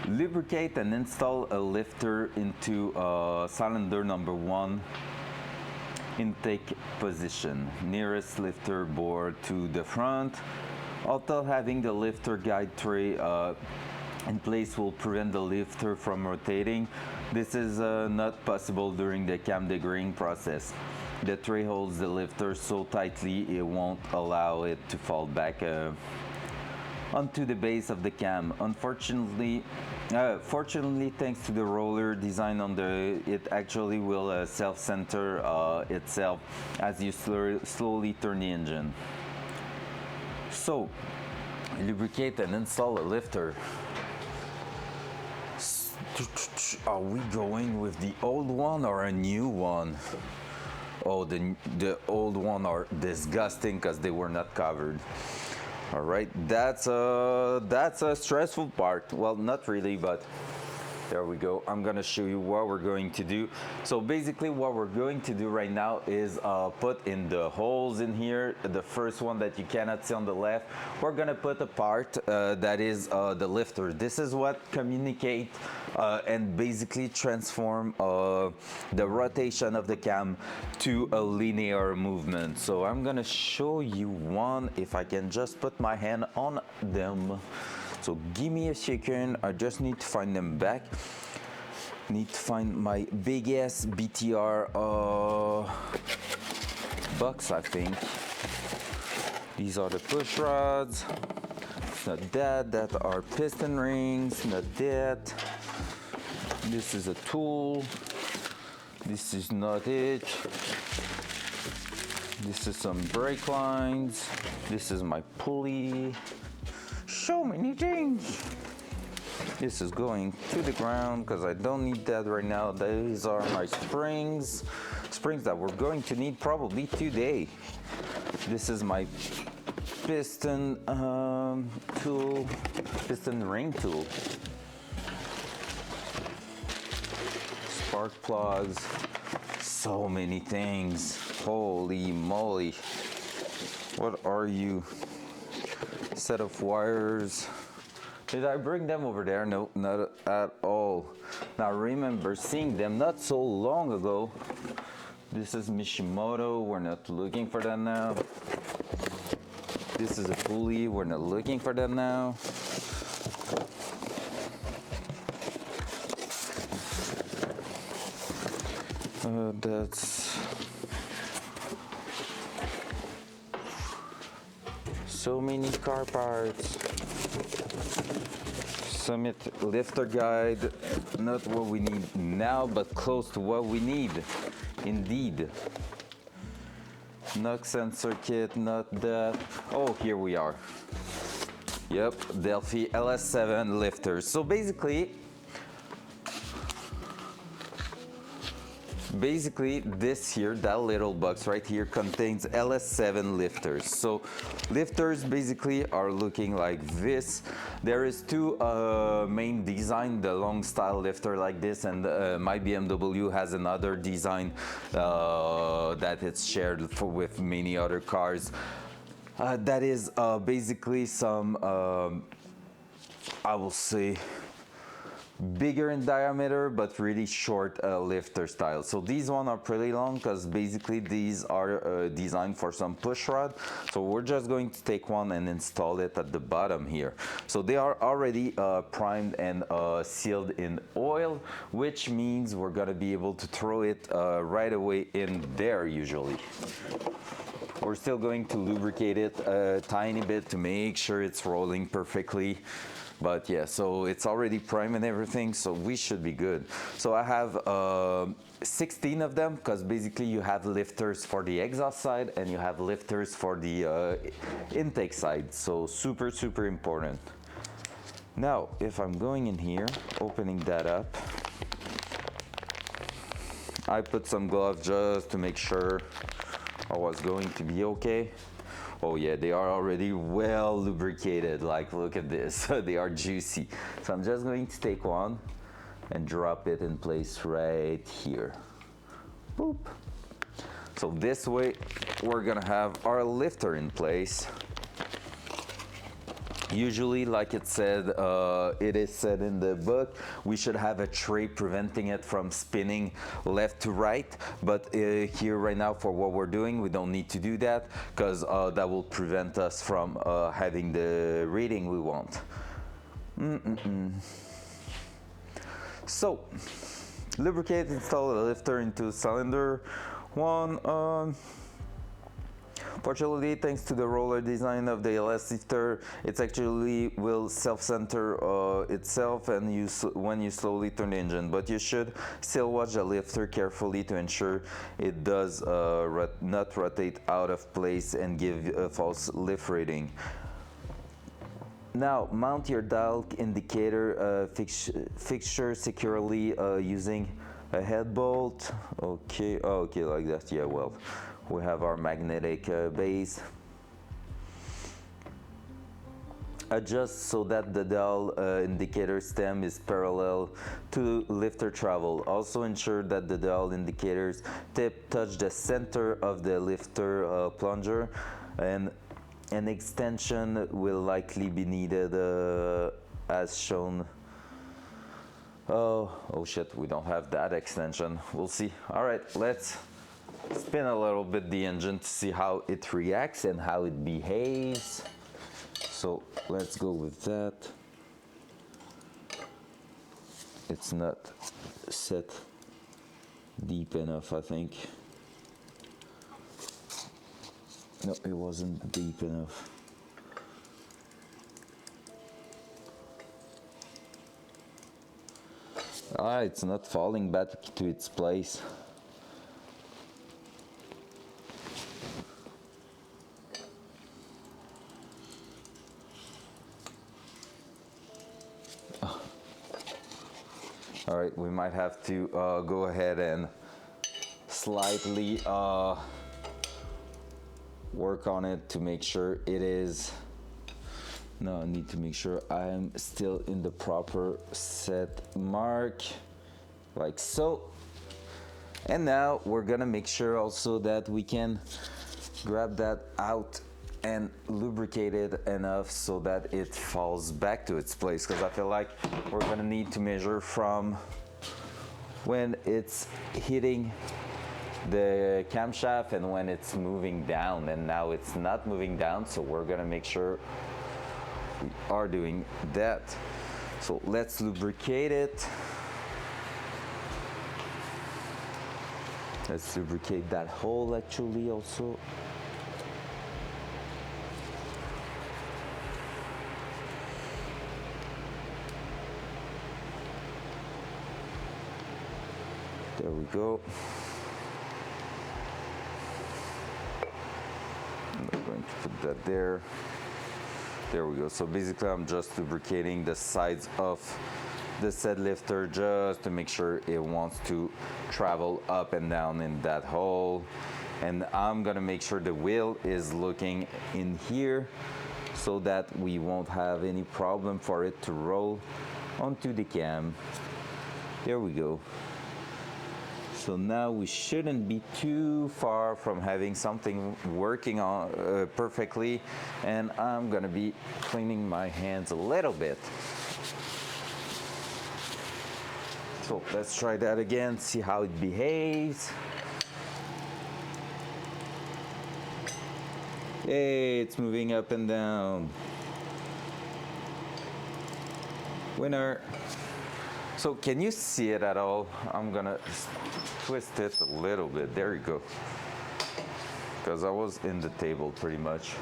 lubricate and install a lifter into cylinder number 1 intake position. Nearest lifter board to the front. Although having the lifter guide tray in place will prevent the lifter from rotating. This is not possible during the cam degrading process. The tray holds the lifter so tightly it won't allow it to fall back onto the base of the cam. Unfortunately, fortunately, thanks to the roller design on it actually will self-center itself as you slowly turn the engine. So, lubricate and install a lifter. Are we going with the old one or a new one? Oh, the old one are disgusting because they were not covered. All right, that's a stressful part. Well, not really, but there we go. I'm gonna show you what we're going to do. So basically what we're going to do right now is put in the holes in here. The first one that you cannot see on the left, we're gonna put a part that is the lifter. This is what communicate and basically transform the rotation of the cam to a linear movement. So I'm gonna show you one, if I can just put my hand on them. So give me a second, I just need to find them back. Need to find my big ass BTR box, I think. These are the push rods. It's not that are piston rings, not that. This is a tool. This is not it. This is some brake lines. This is my pulley. So many things. This is going to the ground because I don't need that right now. These are my springs that we're going to need probably today. This is my piston tool, piston ring tool. Spark plugs, so many things. Holy moly. What are you? set of wires. Did I bring them over there? No, not at all. Now remember seeing them not so long ago. This is Mishimoto, we're not looking for that now. This is a pulley, we're not looking for that now. That's so many car parts. Summit lifter guide, not what we need now, but close to what we need. Indeed. Knock sensor kit, not that. Oh, here we are. Yep, Delphi LS7 lifters. So basically this here, that little box right here contains LS7 lifters. So lifters basically are looking like this. There is two main design, the long style lifter like this, and my BMW has another design that it's shared with many other cars. That is basically some, I will say, bigger in diameter but really short lifter style. So these one are pretty long because basically these are designed for some push rod. So we're just going to take one and install it at the bottom here. So they are already primed and sealed in oil, which means we're gonna be able to throw it right away in there usually. We're still going to lubricate it a tiny bit to make sure it's rolling perfectly. But yeah, so it's already primed and everything, so we should be good. So I have 16 of them, because basically you have lifters for the exhaust side and you have lifters for the intake side. So super, super important. Now, if I'm going in here, opening that up, I put some gloves just to make sure I was going to be okay. Oh yeah, they are already well lubricated. Like, look at this, they are juicy. So I'm just going to take one and drop it in place right here. Boop. So this way, we're gonna have our lifter in place. Usually, like it said, it is said in the book, we should have a tray preventing it from spinning left to right. But here right now, for what we're doing, we don't need to do that because that will prevent us from having the reading we want. So, lubricate, install a lifter into cylinder one. Partially thanks to the roller design of the LS lifter, it actually will self-center itself and when you slowly turn the engine. But you should still watch the lifter carefully to ensure it does not rotate out of place and give a false lift rating. Now, mount your dial indicator fixture securely using a head bolt. Okay, okay, like that. Yeah, well, we have our magnetic base. Adjust so that the dial indicator stem is parallel to lifter travel. Also ensure that the dial indicators tip touch the center of the lifter plunger, and an extension will likely be needed as shown. Oh shit, we don't have that extension. We'll see. All right, let's spin a little bit the engine to see how it reacts and how it behaves. So let's go with that. It's not set deep enough, I think. No, it wasn't deep enough. Ah, it's not falling back to its place. All right, we might have to go ahead and slightly work on it to make sure it is. No, I need to make sure I am still in the proper set mark, like so. And now we're gonna make sure also that we can grab that out and lubricate it enough so that it falls back to its place, because I feel like we're gonna need to measure from when it's hitting the camshaft and when it's moving down, and now it's not moving down, so we're gonna make sure we are doing that. So let's lubricate it. Let's lubricate that hole actually also. There we go. I'm going to put that there. There we go. So basically I'm just lubricating the sides of the set lifter just to make sure it wants to travel up and down in that hole. And I'm gonna make sure the wheel is looking in here so that we won't have any problem for it to roll onto the cam. There we go. So now we shouldn't be too far from having something working on perfectly, and I'm gonna be cleaning my hands a little bit. So let's try that again, see how it behaves. Hey, it's moving up and down. Winner. So can you see it at all? I'm gonna twist it a little bit. There you go. Because I was in the table pretty much.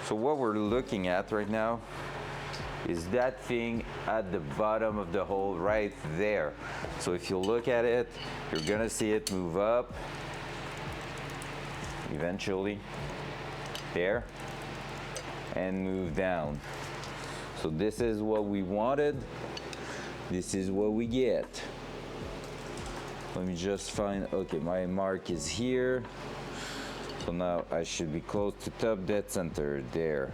So what we're looking at right now is that thing at the bottom of the hole right there. So if you look at it, you're gonna see it move up eventually there and move down. So this is what we wanted. This is what we get. Let me just find, okay, my mark is here. So now I should be close to top dead center, there.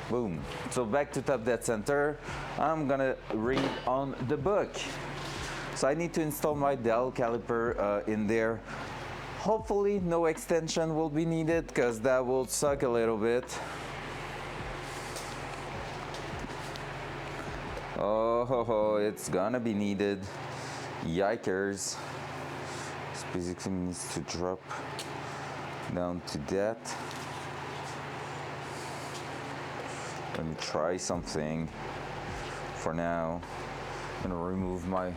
Boom. So back to top dead center, I'm gonna read on the book. So I need to install my dowel caliper in there. Hopefully no extension will be needed because that will suck a little bit. Oh, it's gonna be needed. Yikers. This basically needs to drop down to that. Let me try something for now. I'm gonna remove my,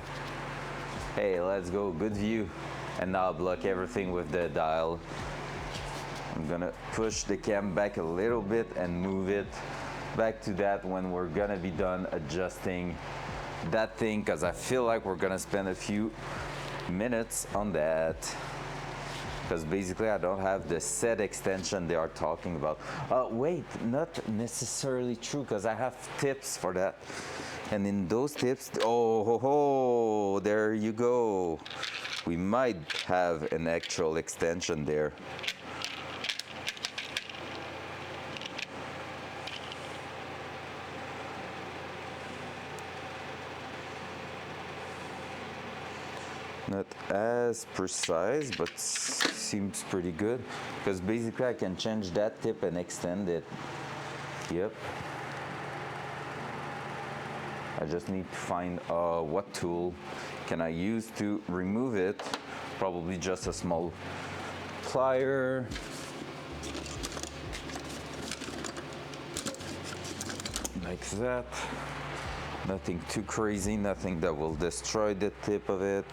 hey, let's go, good view. And now block everything with the dial. I'm gonna push the cam back a little bit and move it back to that when we're gonna be done adjusting that thing, because I feel like we're gonna spend a few minutes on that, because basically I don't have the set extension they are talking about. Wait, not necessarily true, because I have tips for that, and in those tips, oh, there you go, we might have an actual extension there. Not as precise, but seems pretty good, because basically I can change that tip and extend it. Yep. I just need to find what tool can I use to remove it. Probably just a small plier. Like that. Nothing too crazy, nothing that will destroy the tip of it.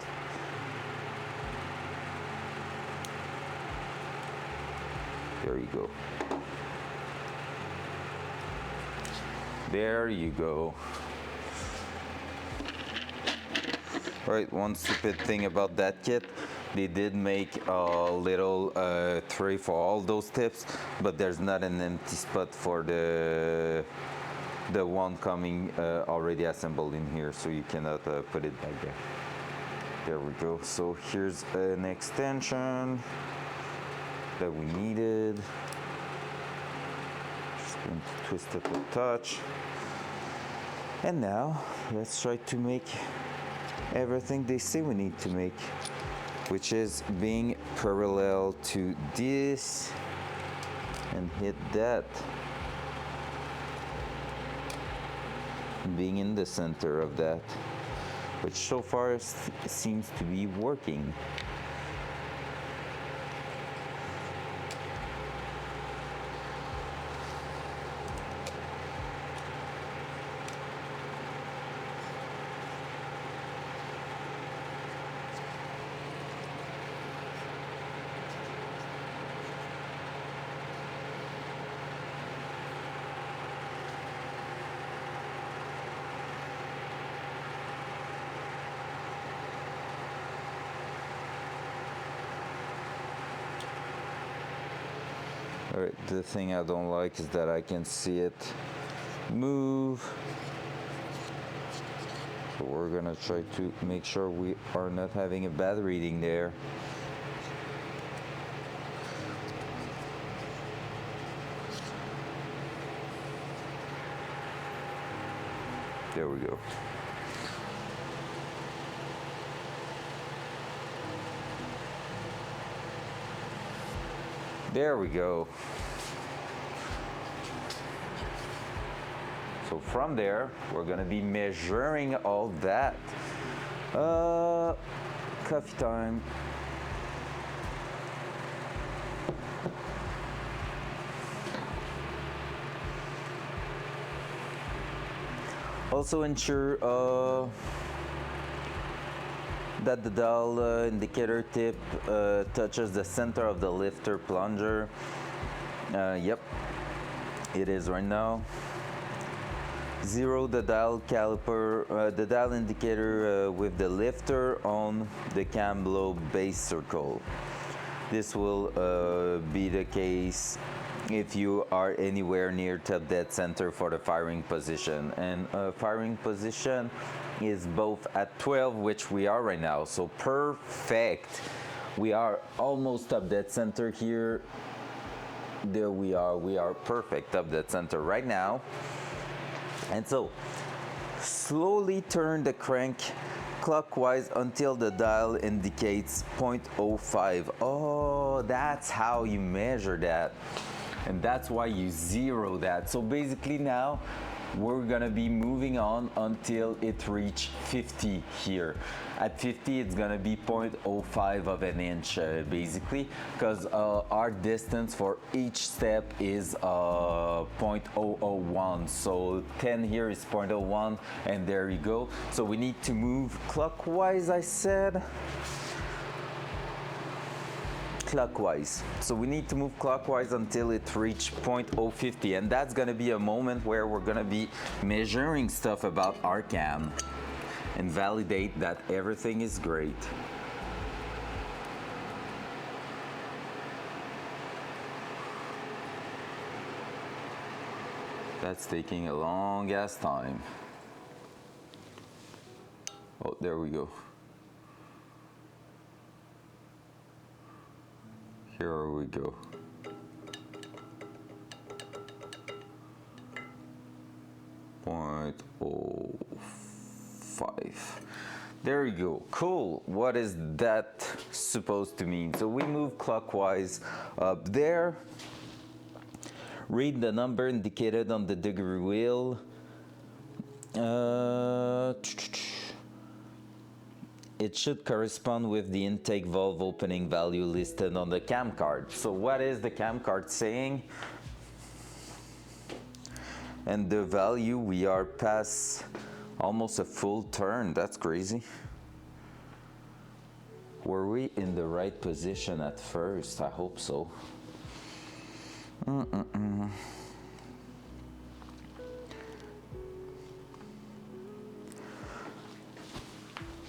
There you go. There you go. Right, one stupid thing about that kit, they did make a little tray for all those tips, but there's not an empty spot for the one coming already assembled in here, so you cannot put it back there. There we go. So here's an extension that we needed. Just going to twist it a touch. And now let's try to make everything they say we need to make, which is being parallel to this and hit that. Being in the center of that, which so far seems to be working. Alright, the thing I don't like is that I can see it move. So we're gonna try to make sure we are not having a bad reading there. There we go. There we go. So from there, we're gonna be measuring all that. Coffee time. Also ensure that the dial indicator tip touches the center of the lifter plunger. Yep, it is right now. Zero the dial caliper, the dial indicator with the lifter on the cam globe base circle. This will be the case if you are anywhere near top dead center for the firing position. And firing position is both at 12, which we are right now, so perfect. We are almost top dead center here. There we are perfect top dead center right now. And so slowly turn the crank clockwise until the dial indicates 0.05. Oh, that's how you measure that. And that's why you zero that. So basically now we're gonna be moving on until it reach 50 here. At 50, it's gonna be 0.05 of an inch basically, because our distance for each step is 0.001. So 10 here is 0.01, and there you go. So we need to move clockwise, I said. Clockwise. So we need to move clockwise until it reach 0.050, and that's gonna be a moment where we're gonna be measuring stuff about our cam and validate that everything is great. That's taking a long ass time. Oh, there we go. Here we go. .05. There you go. Cool. What is that supposed to mean? So we move clockwise up there. Read the number indicated on the degree wheel. It should correspond with the intake valve opening value listed on the cam card. So what is the cam card saying? And the value, we are past almost a full turn. That's crazy. Were we in the right position at first? I hope so.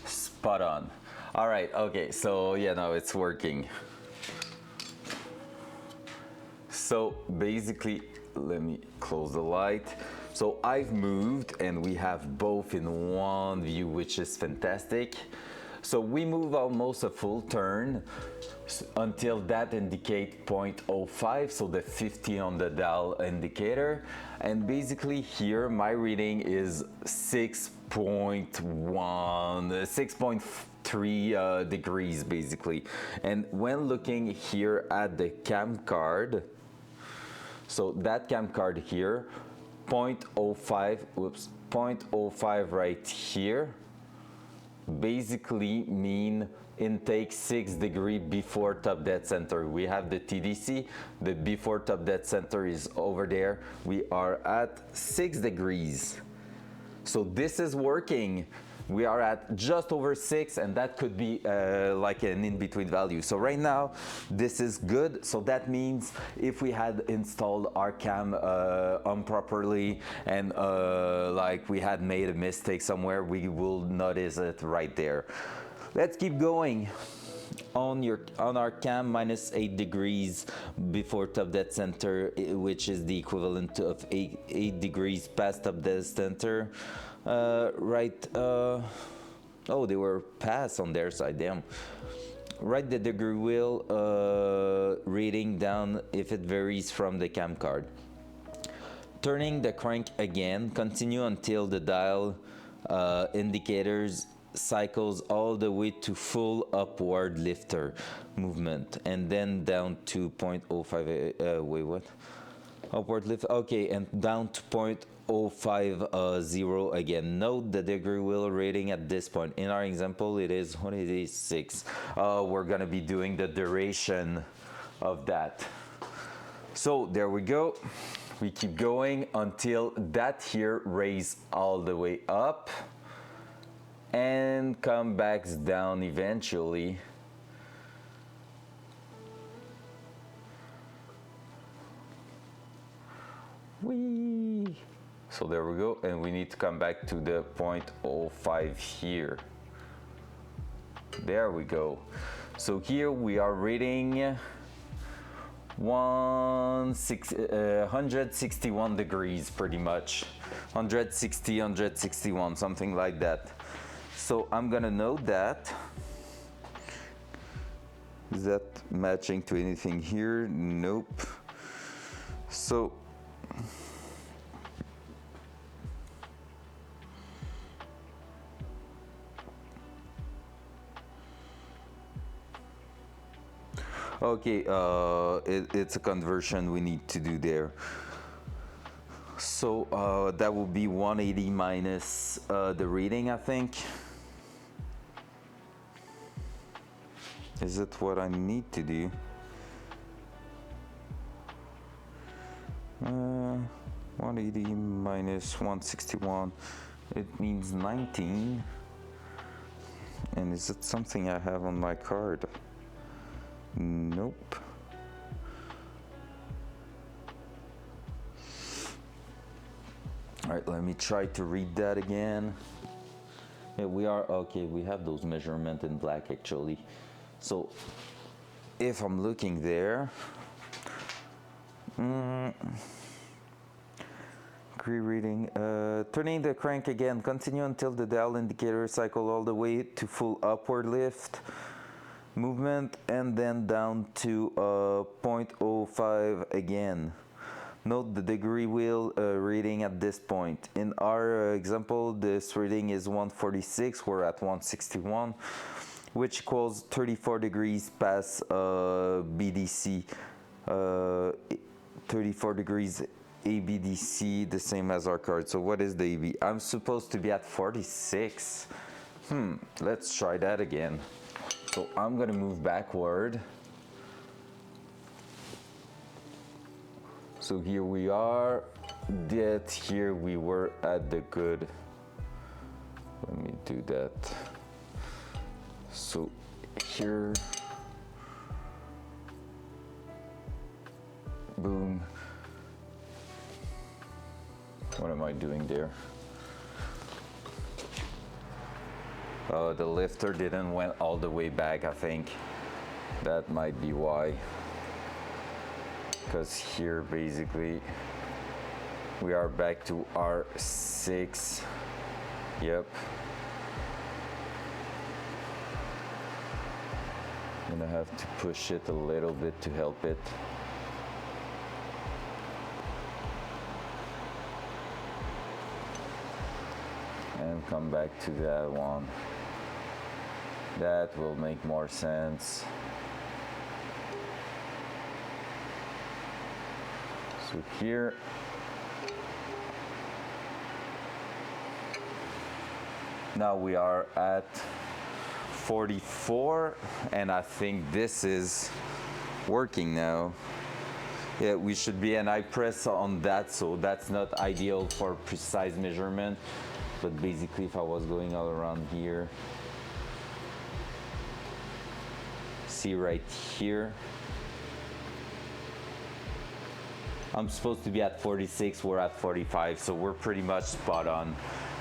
Spot on. All right, okay, so yeah, no, it's working. So basically, let me close the light. So I've moved and we have both in one view, which is fantastic. So we move almost a full turn until that indicate 0.05, so the 50 on the dial indicator. And basically here my reading is 6.3 degrees basically. And when looking here at the cam card, So that cam card here, 0.05, whoops, 0.05 right here, basically mean intake 6 degree before top dead center. We have the TDC, the before top dead center is over there. We are at 6 degrees. So this is working. We are at just over 6, and that could be like an in-between value. So right now, this is good. So that means if we had installed our cam improperly and like we had made a mistake somewhere, we will notice it right there. Let's keep going. On our cam, -8 degrees before top dead center, which is the equivalent of 8 degrees past top dead center. Oh, they were past on their side, damn. Write the degree wheel reading down if it varies from the cam card. Turning the crank again, continue until the dial indicators cycles all the way to full upward lifter movement, and then down to 0.05, wait, what? Upward lift, okay, and down to 0.050 again. Note the degree wheel rating at this point. In our example, it is, what it is, 6. We're gonna be doing the duration of that. So there we go. We keep going until that here raise all the way up and come back down eventually. Whee! So there we go, and we need to come back to the 0.05 here. There we go. So here we are reading 161 degrees pretty much. 160, 161, something like that. So I'm gonna note that. Is that matching to anything here? Nope. So okay, it's a conversion we need to do there. So that will be 180 minus the reading, I think. Is it what I need to do? 180 minus 161, it means 19. And is it something I have on my card? Nope. All right, let me try to read that again. Yeah, we are, okay, we have those measurements in black actually. So if I'm looking there, reading, turning the crank again, continue until the dial indicator cycle all the way to full upward lift movement, and then down to 0.05 again. Note the degree wheel reading at this point. In our example, this reading is 146, we're at 161, which equals 34 degrees past BDC, 34 degrees ABDC, the same as our card. So what is the AB? I'm supposed to be at 46. Let's try that again. So I'm gonna move backward. So here we are, that here we were at the good. Let me do that. So here, boom. What am I doing there? The lifter didn't went all the way back, I think. That might be why. Because here basically we are back to R6. Yep. I'm gonna have to push it a little bit to help it. And come back to that one. That will make more sense. So here, now we are at 44, and I think this is working now. Yeah, we should be, and I press on that, so that's not ideal for precise measurement. But basically, if I was going all around here, see right here, I'm supposed to be at 46, we're at 45, so we're pretty much spot on.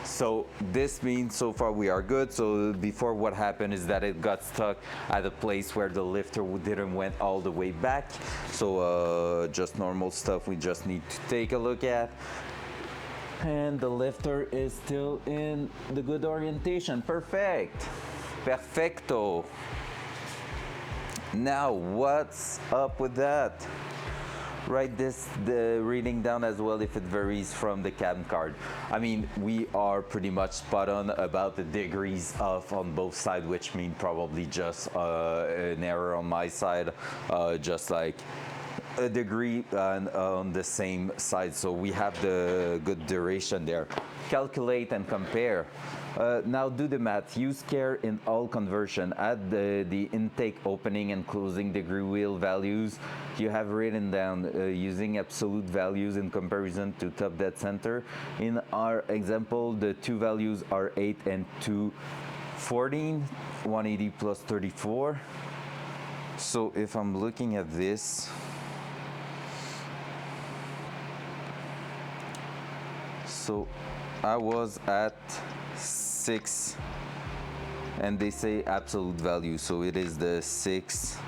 So this means so far we are good. So before, what happened is that it got stuck at a place where the lifter didn't went all the way back. So just normal stuff we just need to take a look at. And the lifter is still in the good orientation. Perfect. Perfecto. Now what's up with that? Write the reading down as well if it varies from the cam card. I mean, we are pretty much spot on about the degrees off on both sides, which mean probably just an error on my side, just like a degree on the same side. So we have the good duration there. Calculate and compare. Now do the math. Use care in all conversion. Add the intake opening and closing degree wheel values you have written down using absolute values in comparison to top dead center. In our example, the two values are 8 and 214, 180 plus 34. So if I'm looking at this, so I was at 6, and they say absolute value, so it is the 6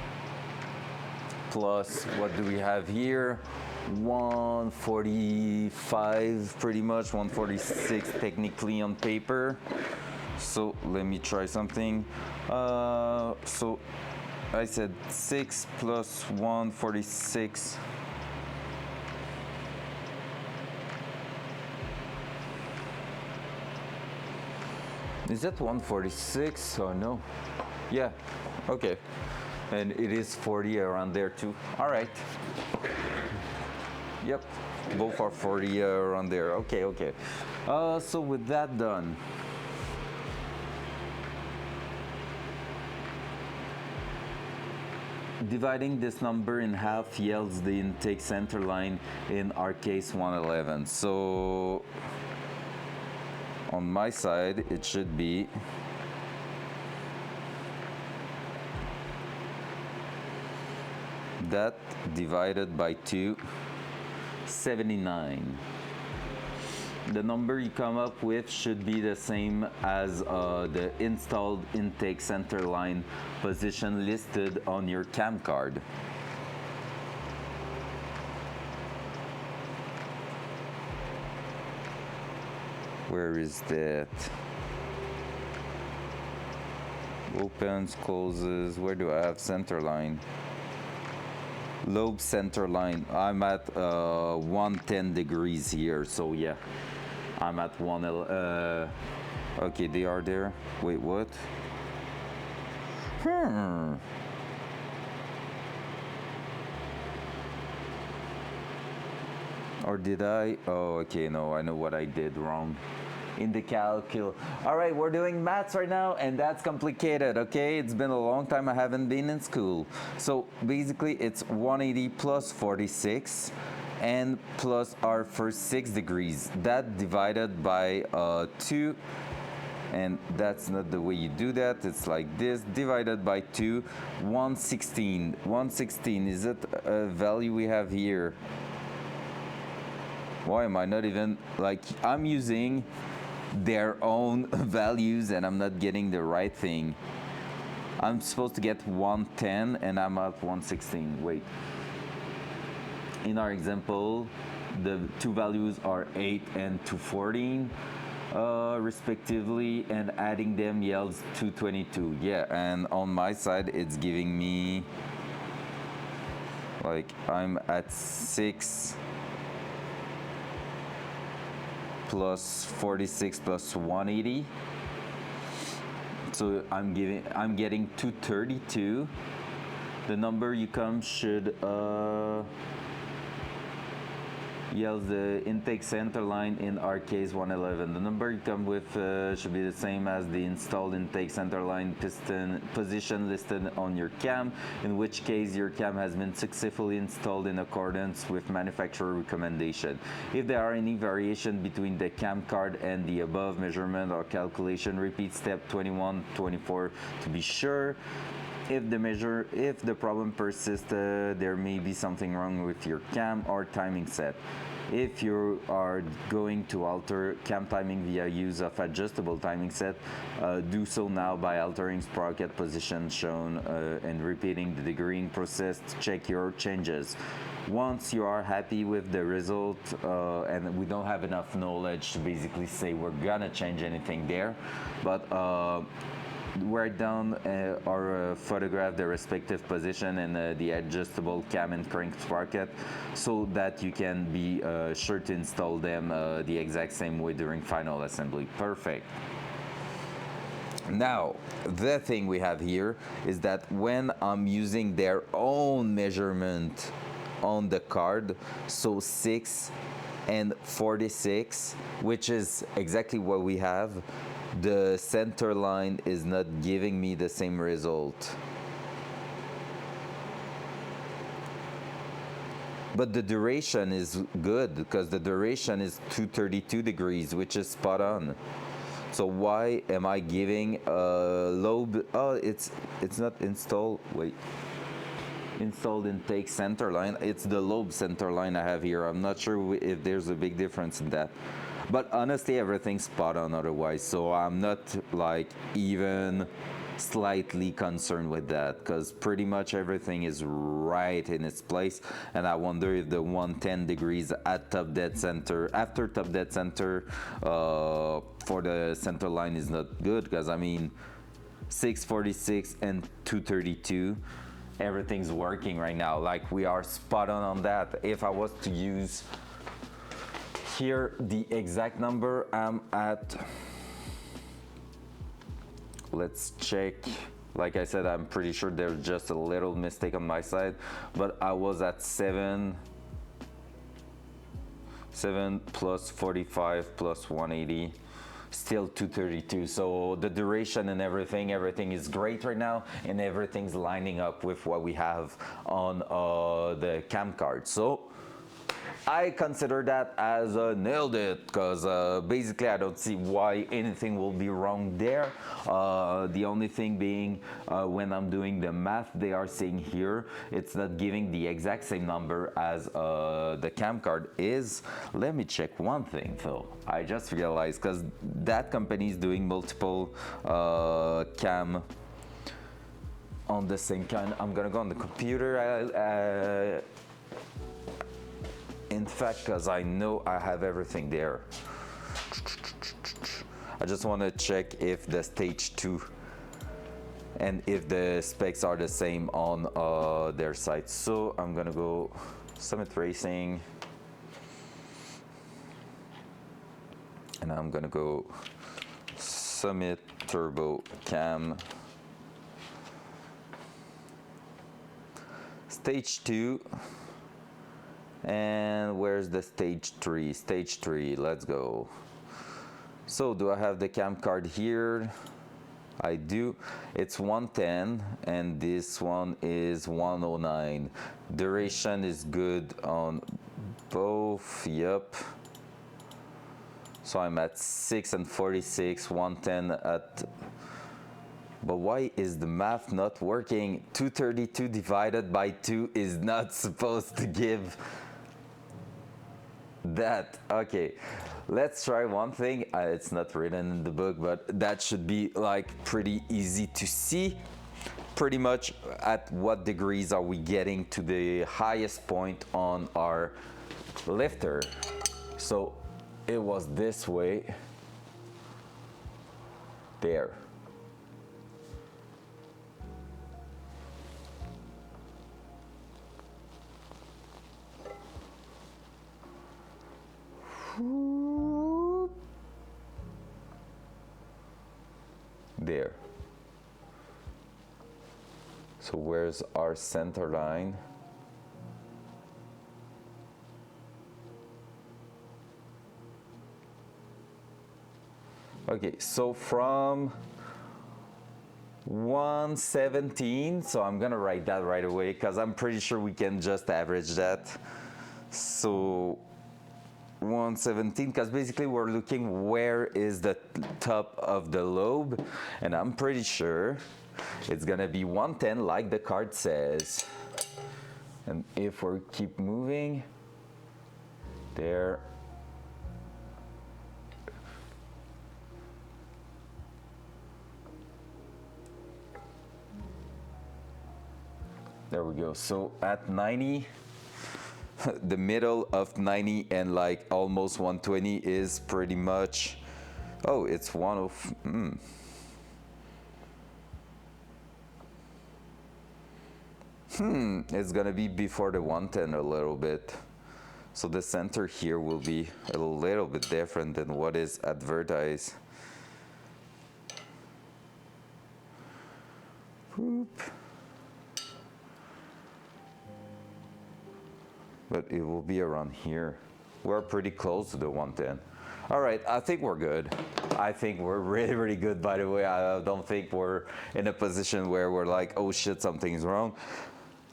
plus, what do we have here, 145, pretty much 146 technically on paper. So let me try something. So I said 6 plus 146. Is that 146 or no? Yeah, okay. And it is 40 around there too. All right. Yep, both are 40 around there. Okay, okay. So with that done, dividing this number in half yields the intake center line, in our case 111. So on my side, it should be that divided by 2, 79. The number you come up with should be the same as the installed intake center line position listed on your cam card. Where is that? Opens, closes. Where do I have center line? Lobe center line. I'm at 110 degrees here, so yeah, I'm at okay, they are there. Wait, what? Or did I? Oh, okay, no, I know what I did wrong in the calcul. All right, we're doing maths right now, and that's complicated, okay? It's been a long time I haven't been in school. So basically, it's 180 plus 46 and plus our first 6 degrees. That divided by 2, and that's not the way you do that. It's like this, divided by 2, 116. 116, is it a value we have here? Why am I not even, like, I'm using their own values and I'm not getting the right thing. I'm supposed to get 110 and I'm at 116. Wait. In our example, the two values are 8 and 214 respectively, and adding them yields 222. Yeah, and on my side it's giving me, like, I'm at 6 plus 46 plus 180, so I'm getting 232. The number you come should Yields the intake center line, in our case 111. The number you come with should be the same as the installed intake center line piston position listed on your cam, in which case your cam has been successfully installed in accordance with manufacturer recommendation. If there are any variation between the cam card and the above measurement or calculation, repeat step 21, 24 to be sure. If the problem persists, there may be something wrong with your cam or timing set. If you are going to alter cam timing via use of adjustable timing set, do so now by altering sprocket position shown and repeating the degreeing process to check your changes. Once you are happy with the result, and we don't have enough knowledge to basically say we're gonna change anything there, but write down or photograph the respective position and the adjustable cam and crank sprocket so that you can be sure to install them the exact same way during final assembly. Perfect. Now, the thing we have here is that when I'm using their own measurement on the card, so 6 and 46, which is exactly what we have, the center line is not giving me the same result. But the duration is good because the duration is 232 degrees, which is spot on. So why am I giving a lobe? Oh, it's not installed. Wait. Installed intake center line. It's the lobe center line I have here. I'm not sure if there's a big difference in that. But honestly, everything's spot on otherwise, so I'm not like even slightly concerned with that because pretty much everything is right in its place. And I wonder if the 110 degrees at top dead center, after top dead center for the center line is not good because I mean 646 and 232, everything's working right now. Like we are spot on that. If I was to use here the exact number, I'm at, let's check. Like I said, I'm pretty sure there's just a little mistake on my side, but I was at 7 plus 45 plus 180, still 232. So the duration and everything is great right now, and everything's lining up with what we have on the cam card. So I consider that as nailed it because basically I don't see why anything will be wrong there. The only thing being when I'm doing the math they are saying here, it's not giving the exact same number as the cam card is. Let me check one thing though. I just realized because that company is doing multiple cam on the same kind. I'm gonna go on the computer. In fact, because I know I have everything there. I just want to check if the stage 2 and if the specs are the same on their site. So I'm gonna go Summit Racing and I'm gonna go Summit Turbo Cam stage 2. And where's the stage 3? Stage 3, let's go. So do I have the cam card here? I do. It's 110 and this one is 109. Duration is good on both, yep. So I'm at 6 and 46, 110 at, but why is the math not working? 232 divided by 2 is not supposed to give that. Okay, let's try one thing. It's not written in the book, but that should be like pretty easy to see. Pretty much at what degrees are we getting to the highest point on our lifter. So it was this way there. There. So where's our center line? Okay, so from 117, so I'm gonna write that right away because I'm pretty sure we can just average that. So 117, because basically we're looking where is the top of the lobe, and I'm pretty sure it's gonna be 110 like the card says. And if we keep moving, there. There we go. So at 90, the middle of 90 and like almost 120 is pretty much, oh, it's one of, it's gonna be before the 110 a little bit. So the center here will be a little bit different than what is advertised. Whoop. But it will be around here. We're pretty close to the 110. All right, I think we're good. I think we're really, really good, by the way. I don't think we're in a position where we're like, oh shit, something's wrong.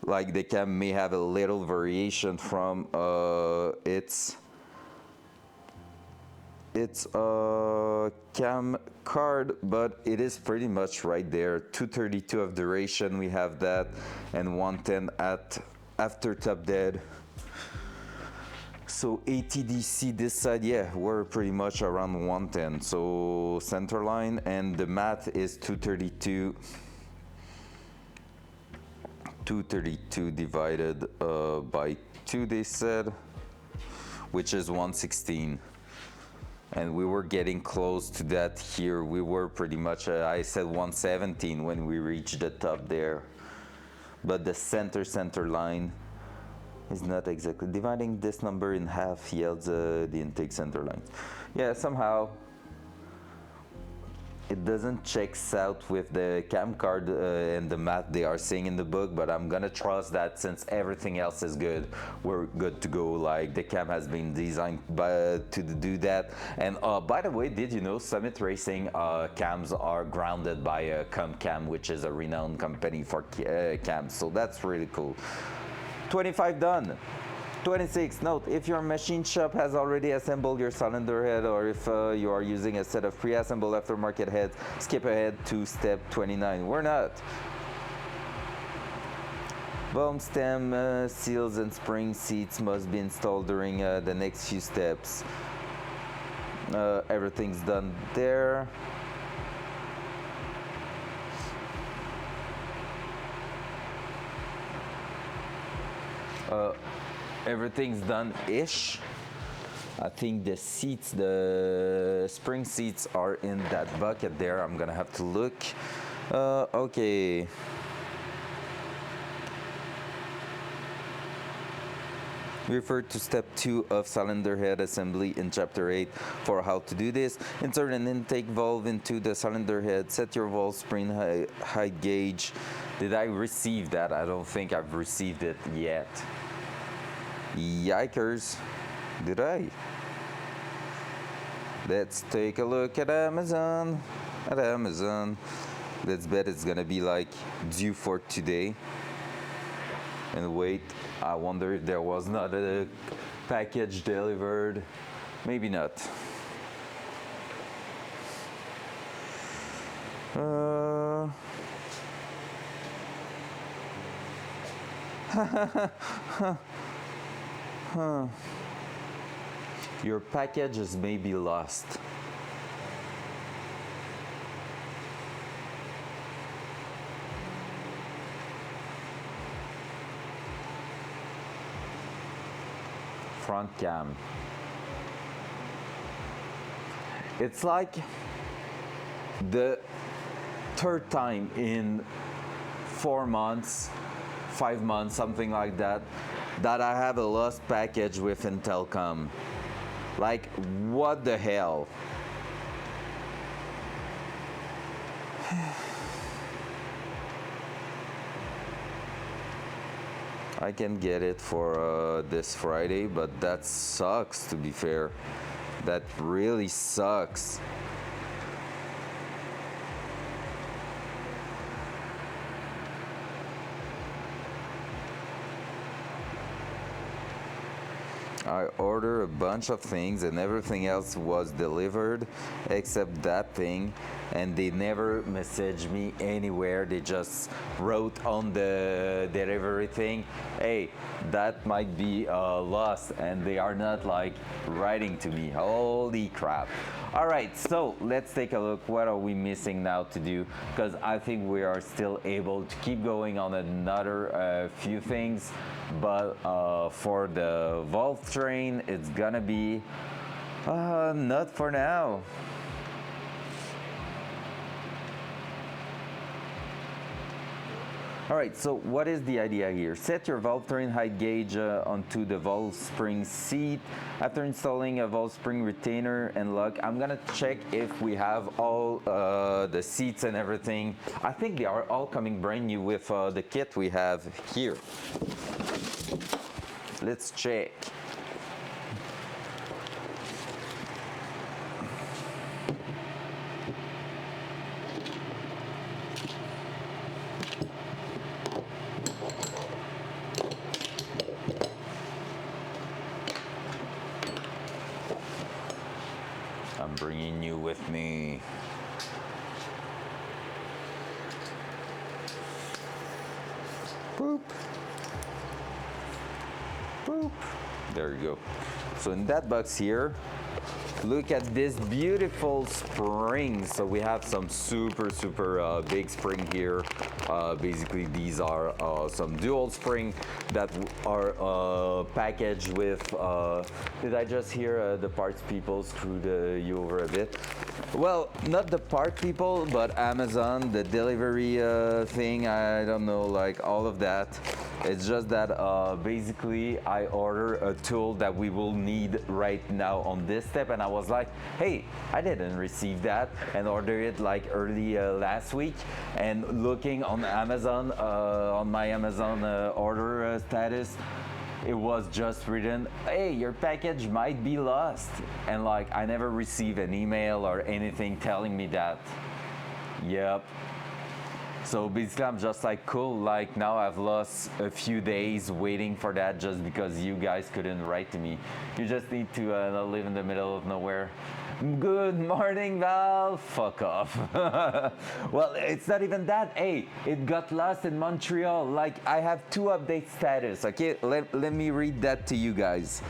Like the cam may have a little variation from its cam card, but it is pretty much right there. 232 of duration, we have that, and 110 at after top dead. So TDC this side, yeah, we're pretty much around 110. So center line, and the math is 232. 232 divided by 2, they said, which is 116. And we were getting close to that here. We were pretty much, I said 117 when we reached the top there. But the center line is not exactly. Dividing this number in half yields the intake center line. Yeah, somehow it doesn't check out with the cam card and the math they are saying in the book, but I'm gonna trust that since everything else is good, we're good to go. Like the cam has been designed to do that. And by the way, did you know Summit Racing cams are grounded by Cam, which is a renowned company for cams, so that's really cool. 25 done. 26, note, if your machine shop has already assembled your cylinder head, or if you are using a set of pre-assembled aftermarket heads, skip ahead to step 29. We're not. Bone stem, seals and spring seats must be installed during the next few steps. Everything's done there. Everything's done-ish. I think the seats, the spring seats are in that bucket there. I'm gonna have to look. Okay. Refer to step 2 of cylinder head assembly in chapter 8 for how to do this. Insert an intake valve into the cylinder head. Set your valve spring height gauge. Did I receive that? I don't think I've received it yet. Yikers. Did I? Let's take a look at Amazon. Let's bet it's gonna be like due for today. And wait, I wonder if there was not a package delivered. Maybe not. Your packages may be lost. Front cam. It's like the third time in 4 months, 5 months, something like that, that I have a lost package with Intelcom. Like, what the hell? I can get it for this Friday, but that sucks, to be fair. That really sucks. I ordered a bunch of things and everything else was delivered except that thing, and they never messaged me anywhere. They just wrote on the delivery thing, hey, that might be lost, and they are not like writing to me. Holy crap. All right, so let's take a look. What are we missing now to do? Because I think we are still able to keep going on another few things, but for the valve train, it's gonna be not for now. All right, so what is the idea here? Set your valve train height gauge onto the valve spring seat. After installing a valve spring retainer and lock, I'm gonna check if we have all the seats and everything. I think they are all coming brand new with the kit we have here. Let's check. I'm bringing you with me. Boop. Boop. There you go. So in that box here, look at this beautiful spring. So we have some super big spring here. Basically these are some dual spring that are packaged with, did I just hear the parts people screwed you over a bit? Well, not the part people, but Amazon, the delivery thing, I don't know, like all of that. It's just that basically I order a tool that we will need right now on this step, and I was like, hey, I didn't receive that, and ordered it like early last week, and looking on Amazon, on my Amazon order status, it was just written, hey, your package might be lost, and like I never received an email or anything telling me that. Yep. So basically I'm just like, cool, like now I've lost a few days waiting for that just because you guys couldn't write to me. You just need to not live in the middle of nowhere. Good morning, Val. Fuck off. Well, it's not even that. Hey, it got lost in Montreal. Like I have 2 update status, okay? Let me read that to you guys.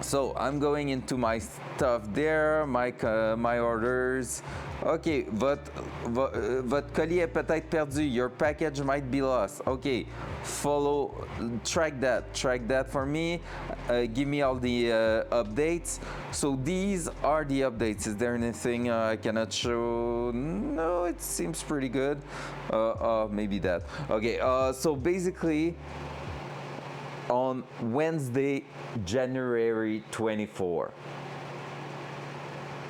So I'm going into my stuff there, my orders. Ok, votre colis est peut-être perdu. Your package might be lost. Okay, track that for me. Give me all the updates. So these are the updates. Is there anything I cannot show? No, it seems pretty good. Maybe that. Okay, so basically, on Wednesday, January 24.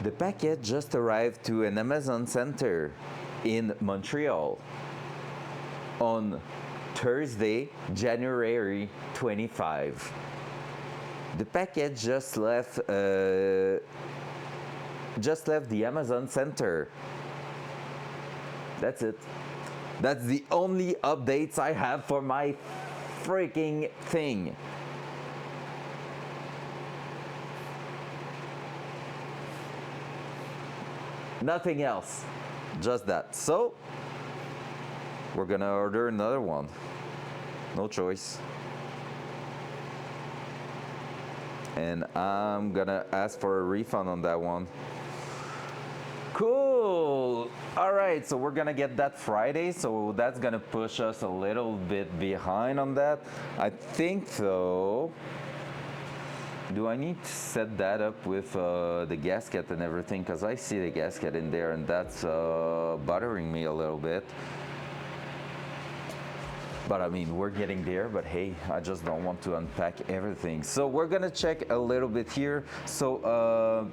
The package just arrived to an Amazon center in Montreal. On Thursday, January 25. The package just left the Amazon center. That's it. That's the only updates I have for my freaking thing. Nothing else, just that. So we're gonna order another one. No choice. And I'm gonna ask for a refund on that one. Cool. All right, so we're gonna get that Friday, so that's gonna push us a little bit behind on that. I think so. Do I need to set that up with the gasket and everything? Because I see the gasket in there and that's bothering me a little bit. But I mean, we're getting there, but hey, I just don't want to unpack everything. So we're gonna check a little bit here. So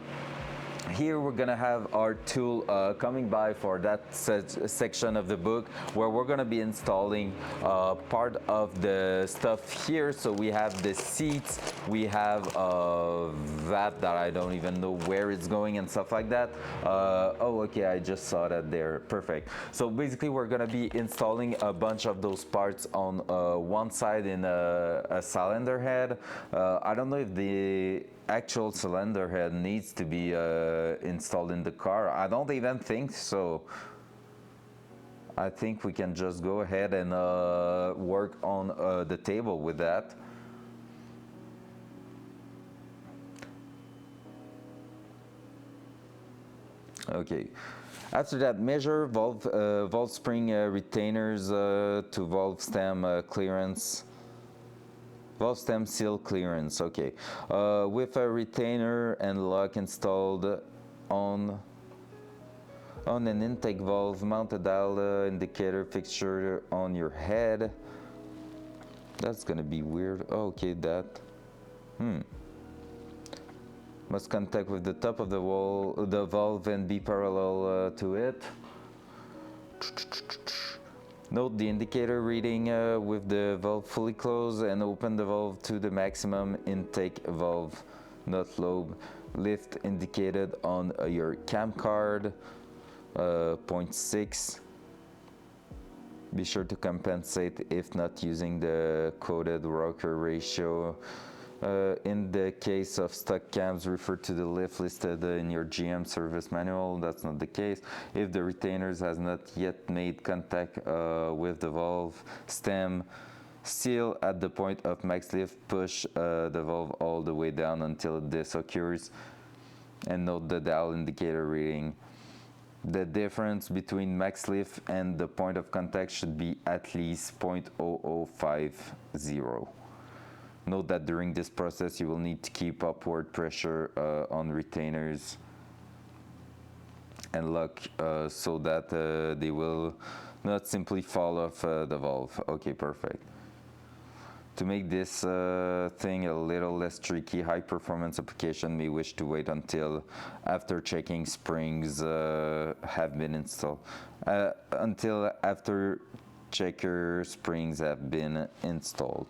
here we're gonna have our tool coming by for that section of the book where we're gonna be installing part of the stuff here. So we have the seats, we have that I don't even know where it's going and stuff like that. Oh, okay, I just saw that there. Perfect. So basically we're gonna be installing a bunch of those parts on one side in a cylinder head. I don't know if the actual cylinder head needs to be installed in the car. I don't even think so. I think we can just go ahead and work on the table with that. Okay. After that, measure valve spring retainers to valve stem clearance. Valve stem seal clearance, okay. With a retainer and lock installed on an intake valve, mount a dial indicator fixture on your head. That's gonna be weird. Oh, okay, that. Must contact with the top of the valve and be parallel to it. Note the indicator reading with the valve fully closed and open the valve to the maximum intake valve nut lobe. Lift indicated on your cam card, 0.6. Be sure to compensate if not using the quoted rocker ratio. In the case of stock cams, refer to the lift listed in your GM service manual. That's not the case. If the retainers has not yet made contact with the valve stem seal at the point of max lift, push the valve all the way down until this occurs, and note the dial indicator reading. The difference between max lift and the point of contact should be at least 0.0050. Note that during this process you will need to keep upward pressure on retainers and lock so that they will not simply fall off the valve. Okay, perfect. To make this thing a little less tricky, high performance application may wish to wait until after checking springs have been installed. Until after checker springs have been installed.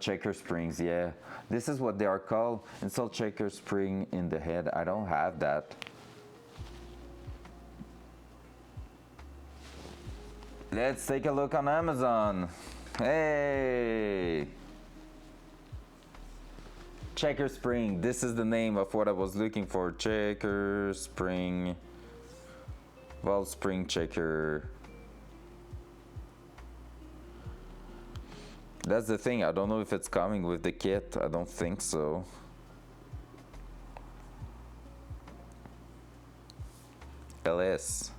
Checker springs, yeah. This is what they are called. Install checker spring in the head. I don't have that. Let's take a look on Amazon. Hey! Checker spring. This is the name of what I was looking for. Checker spring. Valve spring checker. That's the thing, I don't know if it's coming with the kit. I don't think so. LS.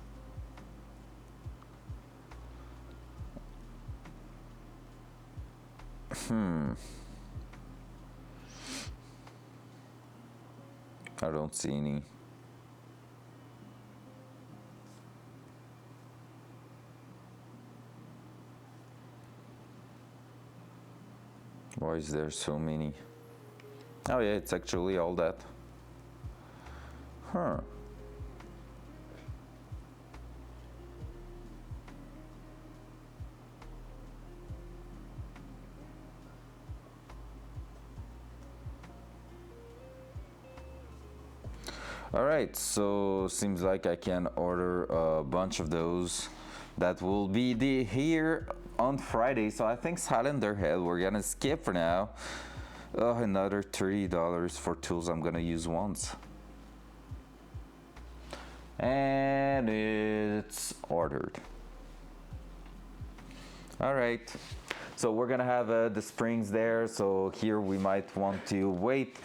I don't see any. Why is there so many? Oh yeah, it's actually all that. Huh. Alright, so seems like I can order a bunch of those. That will be here on Friday, so I think cylinder head we're gonna skip for now. Oh, another $30 for tools I'm gonna use once. And it's ordered. Alright, so we're gonna have the springs there, so here we might want to wait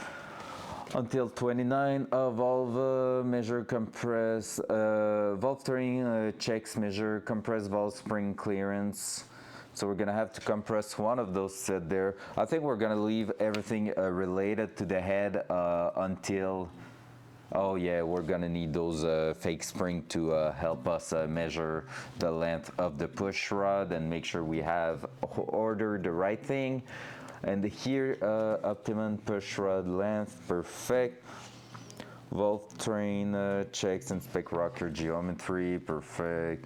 until 29. Valve measure compress, valve turning checks measure compress valve spring clearance. So we're gonna have to compress one of those set there. I think we're gonna leave everything related to the head until, oh yeah, we're gonna need those fake spring to help us measure the length of the push rod and make sure we have ordered the right thing. And here, optimum push rod length, perfect. Valve train checks, inspect rocker geometry, perfect.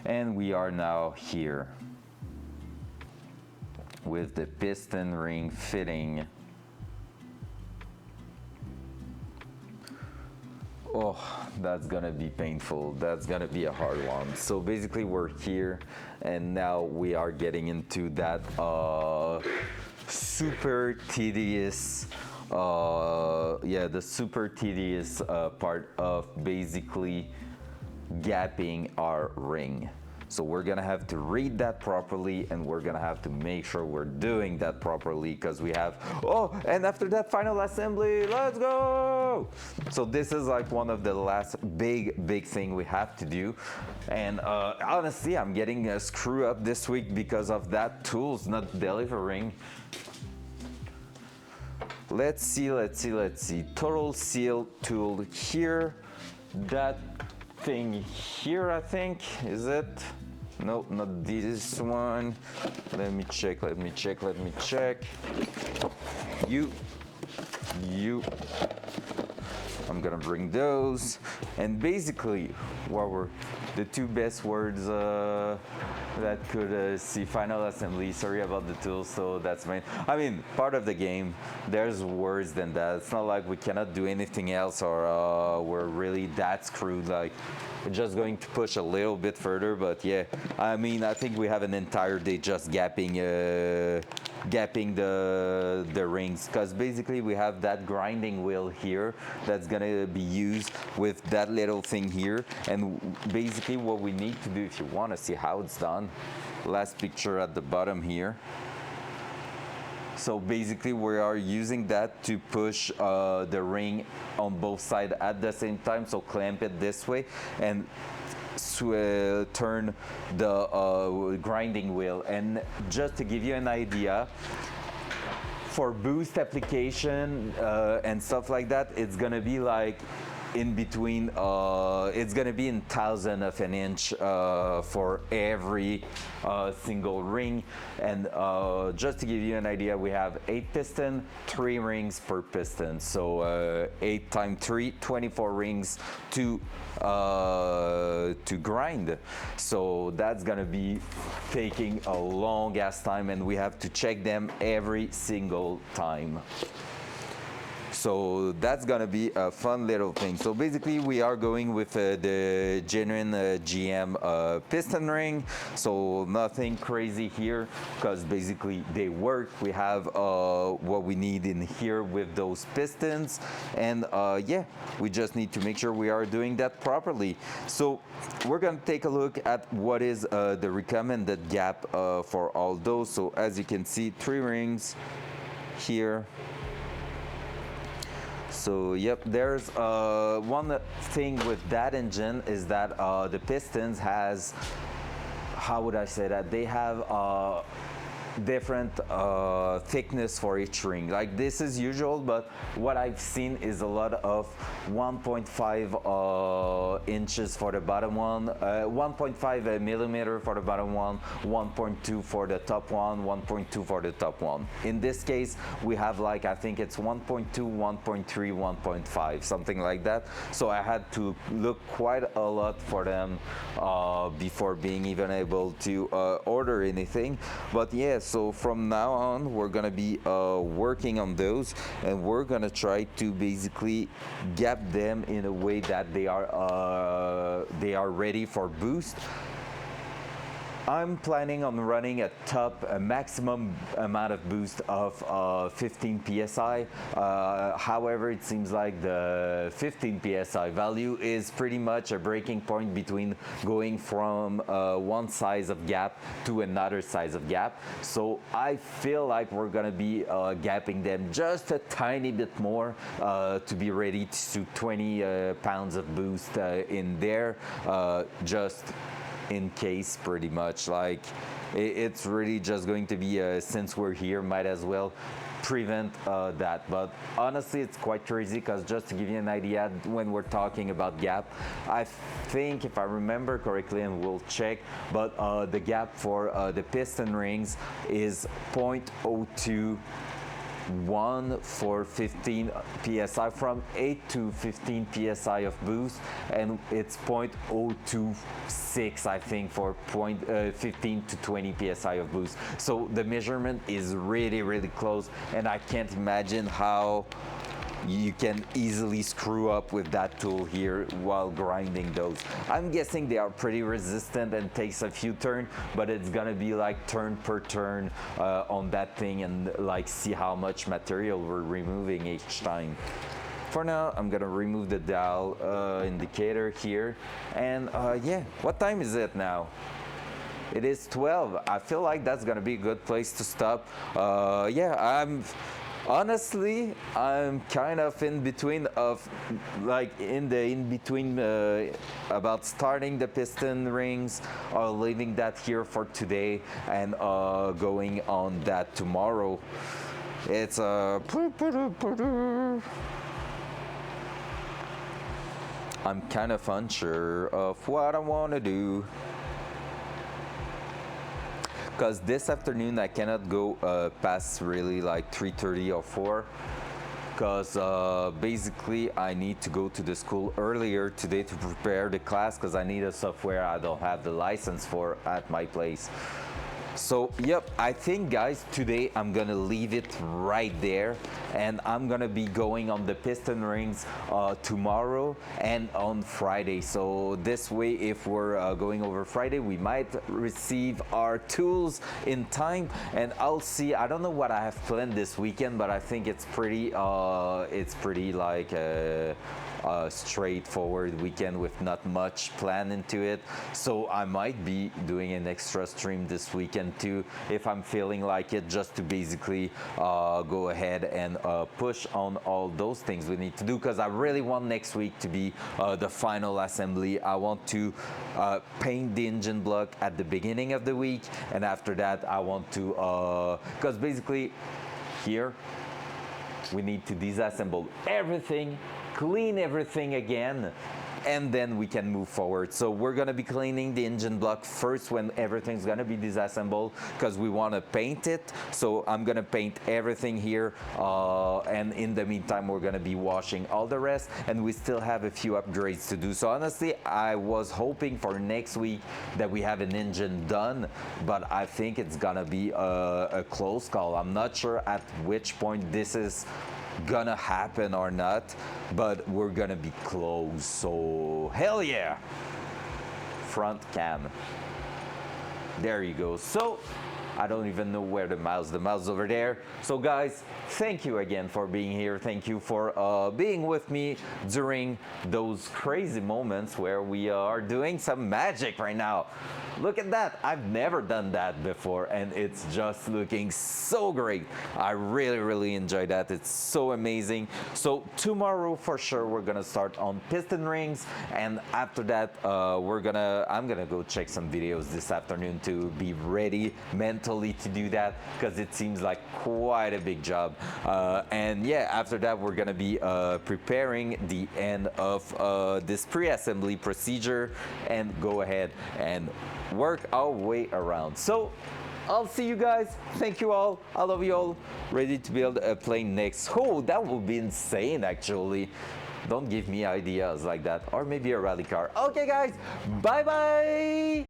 And we are now here with the piston ring fitting. Oh, that's gonna be painful. That's gonna be a hard one. So basically we're here and now we are getting into that super tedious the super tedious part of basically gapping our ring. So we're gonna have to read that properly and we're gonna have to make sure we're doing that properly because we have, and after that final assembly, let's go! So this is like one of the last big thing we have to do. And honestly, I'm getting a screw up this week because of that tool's not delivering. Let's see. Total seal tool here. That thing here, I think, is it? No, not this one. Let me check. You. I'm gonna bring those. And basically, what were the two best words that could see final assembly? Sorry about the tools, so that's main. I mean, part of the game, there's worse than that. It's not like we cannot do anything else or we're really that screwed. Like, we're just going to push a little bit further, but yeah, I mean, I think we have an entire day just gapping the rings, because basically we have that grinding wheel here that's gonna be used with that little thing here. And basically what we need to do, if you want to see how it's done, last picture at the bottom here. So basically we are using that to push the ring on both sides at the same time, so clamp it this way and turn the grinding wheel. And just to give you an idea, for boost application and stuff like that, it's gonna be like in between, it's gonna be in thousand of an inch for every single ring. And just to give you an idea, we have 8 piston, 3 rings per piston. So 8 times 3, 24 rings to grind. So that's gonna be taking a long ass time, and we have to check them every single time. So that's gonna be a fun little thing. So basically we are going with the genuine GM piston ring. So nothing crazy here, because basically they work. We have what we need in here with those pistons. And yeah, we just need to make sure we are doing that properly. So we're gonna take a look at what is the recommended gap for all those. So as you can see, 3 rings here. So yep, there's one thing with that engine is that the pistons has, how would I say that, they have different thickness for each ring. Like, this is usual, but what I've seen is a lot of 1.5 inches for the bottom one, 1.5 millimeter for the bottom one, 1.2 for the top one, 1.2 for the top one. In this case, we have, like, I think it's 1.2, 1.3, 1.5, something like that. So I had to look quite a lot for them before being even able to order anything. But yeah, so from now on, we're gonna be working on those, and we're gonna try to basically gap them in a way that they are ready for boost. I'm planning on running a maximum amount of boost of 15 psi. However, it seems like the 15 psi value is pretty much a breaking point between going from one size of gap to another size of gap. So I feel like we're gonna be gapping them just a tiny bit more to be ready to 20 pounds of boost in there, just in case, pretty much. Like, it's really just going to be since we're here, might as well prevent that. But honestly, it's quite crazy, because just to give you an idea, when we're talking about gap, I think, if I remember correctly, and we'll check, but the gap for the piston rings is 0.02 one for 15 psi, from 8 to 15 psi of boost, and it's 0.026 I think for 15 to 20 psi of boost. So the measurement is really close, and I can't imagine how you can easily screw up with that tool here while grinding those. I'm guessing they are pretty resistant and takes a few turns, but it's gonna be like turn per turn on that thing, and like see how much material we're removing each time. For now, I'm gonna remove the dial indicator here, and yeah, what time is it now? It is 12. I feel like that's gonna be a good place to stop. Yeah, honestly, I'm kind of in between of about starting the piston rings or leaving that here for today and going on that tomorrow. It's I'm kind of unsure of what I want to do, because this afternoon I cannot go past really like 3:30 or 4, because basically I need to go to the school earlier today to prepare the class, because I need a software I don't have the license for at my place. So yep, I think guys, today I'm gonna leave it right there, and I'm gonna be going on the piston rings tomorrow and on Friday. So this way, if we're going over Friday, we might receive our tools in time, and I'll see. I don't know what I have planned this weekend, but I think it's pretty like straightforward weekend with not much planned into it. So I might be doing an extra stream this weekend too, if I'm feeling like it, just to basically go ahead and push on all those things we need to do, because I really want next week to be the final assembly. I want to paint the engine block at the beginning of the week, and after that I want to, because basically here we need to disassemble everything, clean everything again, and then we can move forward. So we're gonna be cleaning the engine block first when everything's gonna be disassembled, because we want to paint it. So I'm gonna paint everything here, and in the meantime we're gonna be washing all the rest, and we still have a few upgrades to do. So honestly, I was hoping for next week that we have an engine done, but I think it's gonna be a close call. I'm not sure at which point this is gonna happen or not, but we're gonna be close. So hell yeah, front cam, there you go. So I don't even know where the mouse over there. So guys, thank you again for being here. Thank you for being with me during those crazy moments where we are doing some magic right now. Look at that, I've never done that before, and it's just looking so great. I really enjoy that. It's so amazing. So tomorrow for sure we're gonna start on piston rings, and after that I'm gonna go check some videos this afternoon to be ready mentally to do that, because it seems like quite a big job. And yeah, after that we're gonna be preparing the end of this pre-assembly procedure and go ahead and work our way around. So I'll see you guys. Thank you all. I love you all. Ready to build a plane next. Oh, that would be insane actually. Don't give me ideas like that. Or maybe a rally car. Okay guys, bye bye.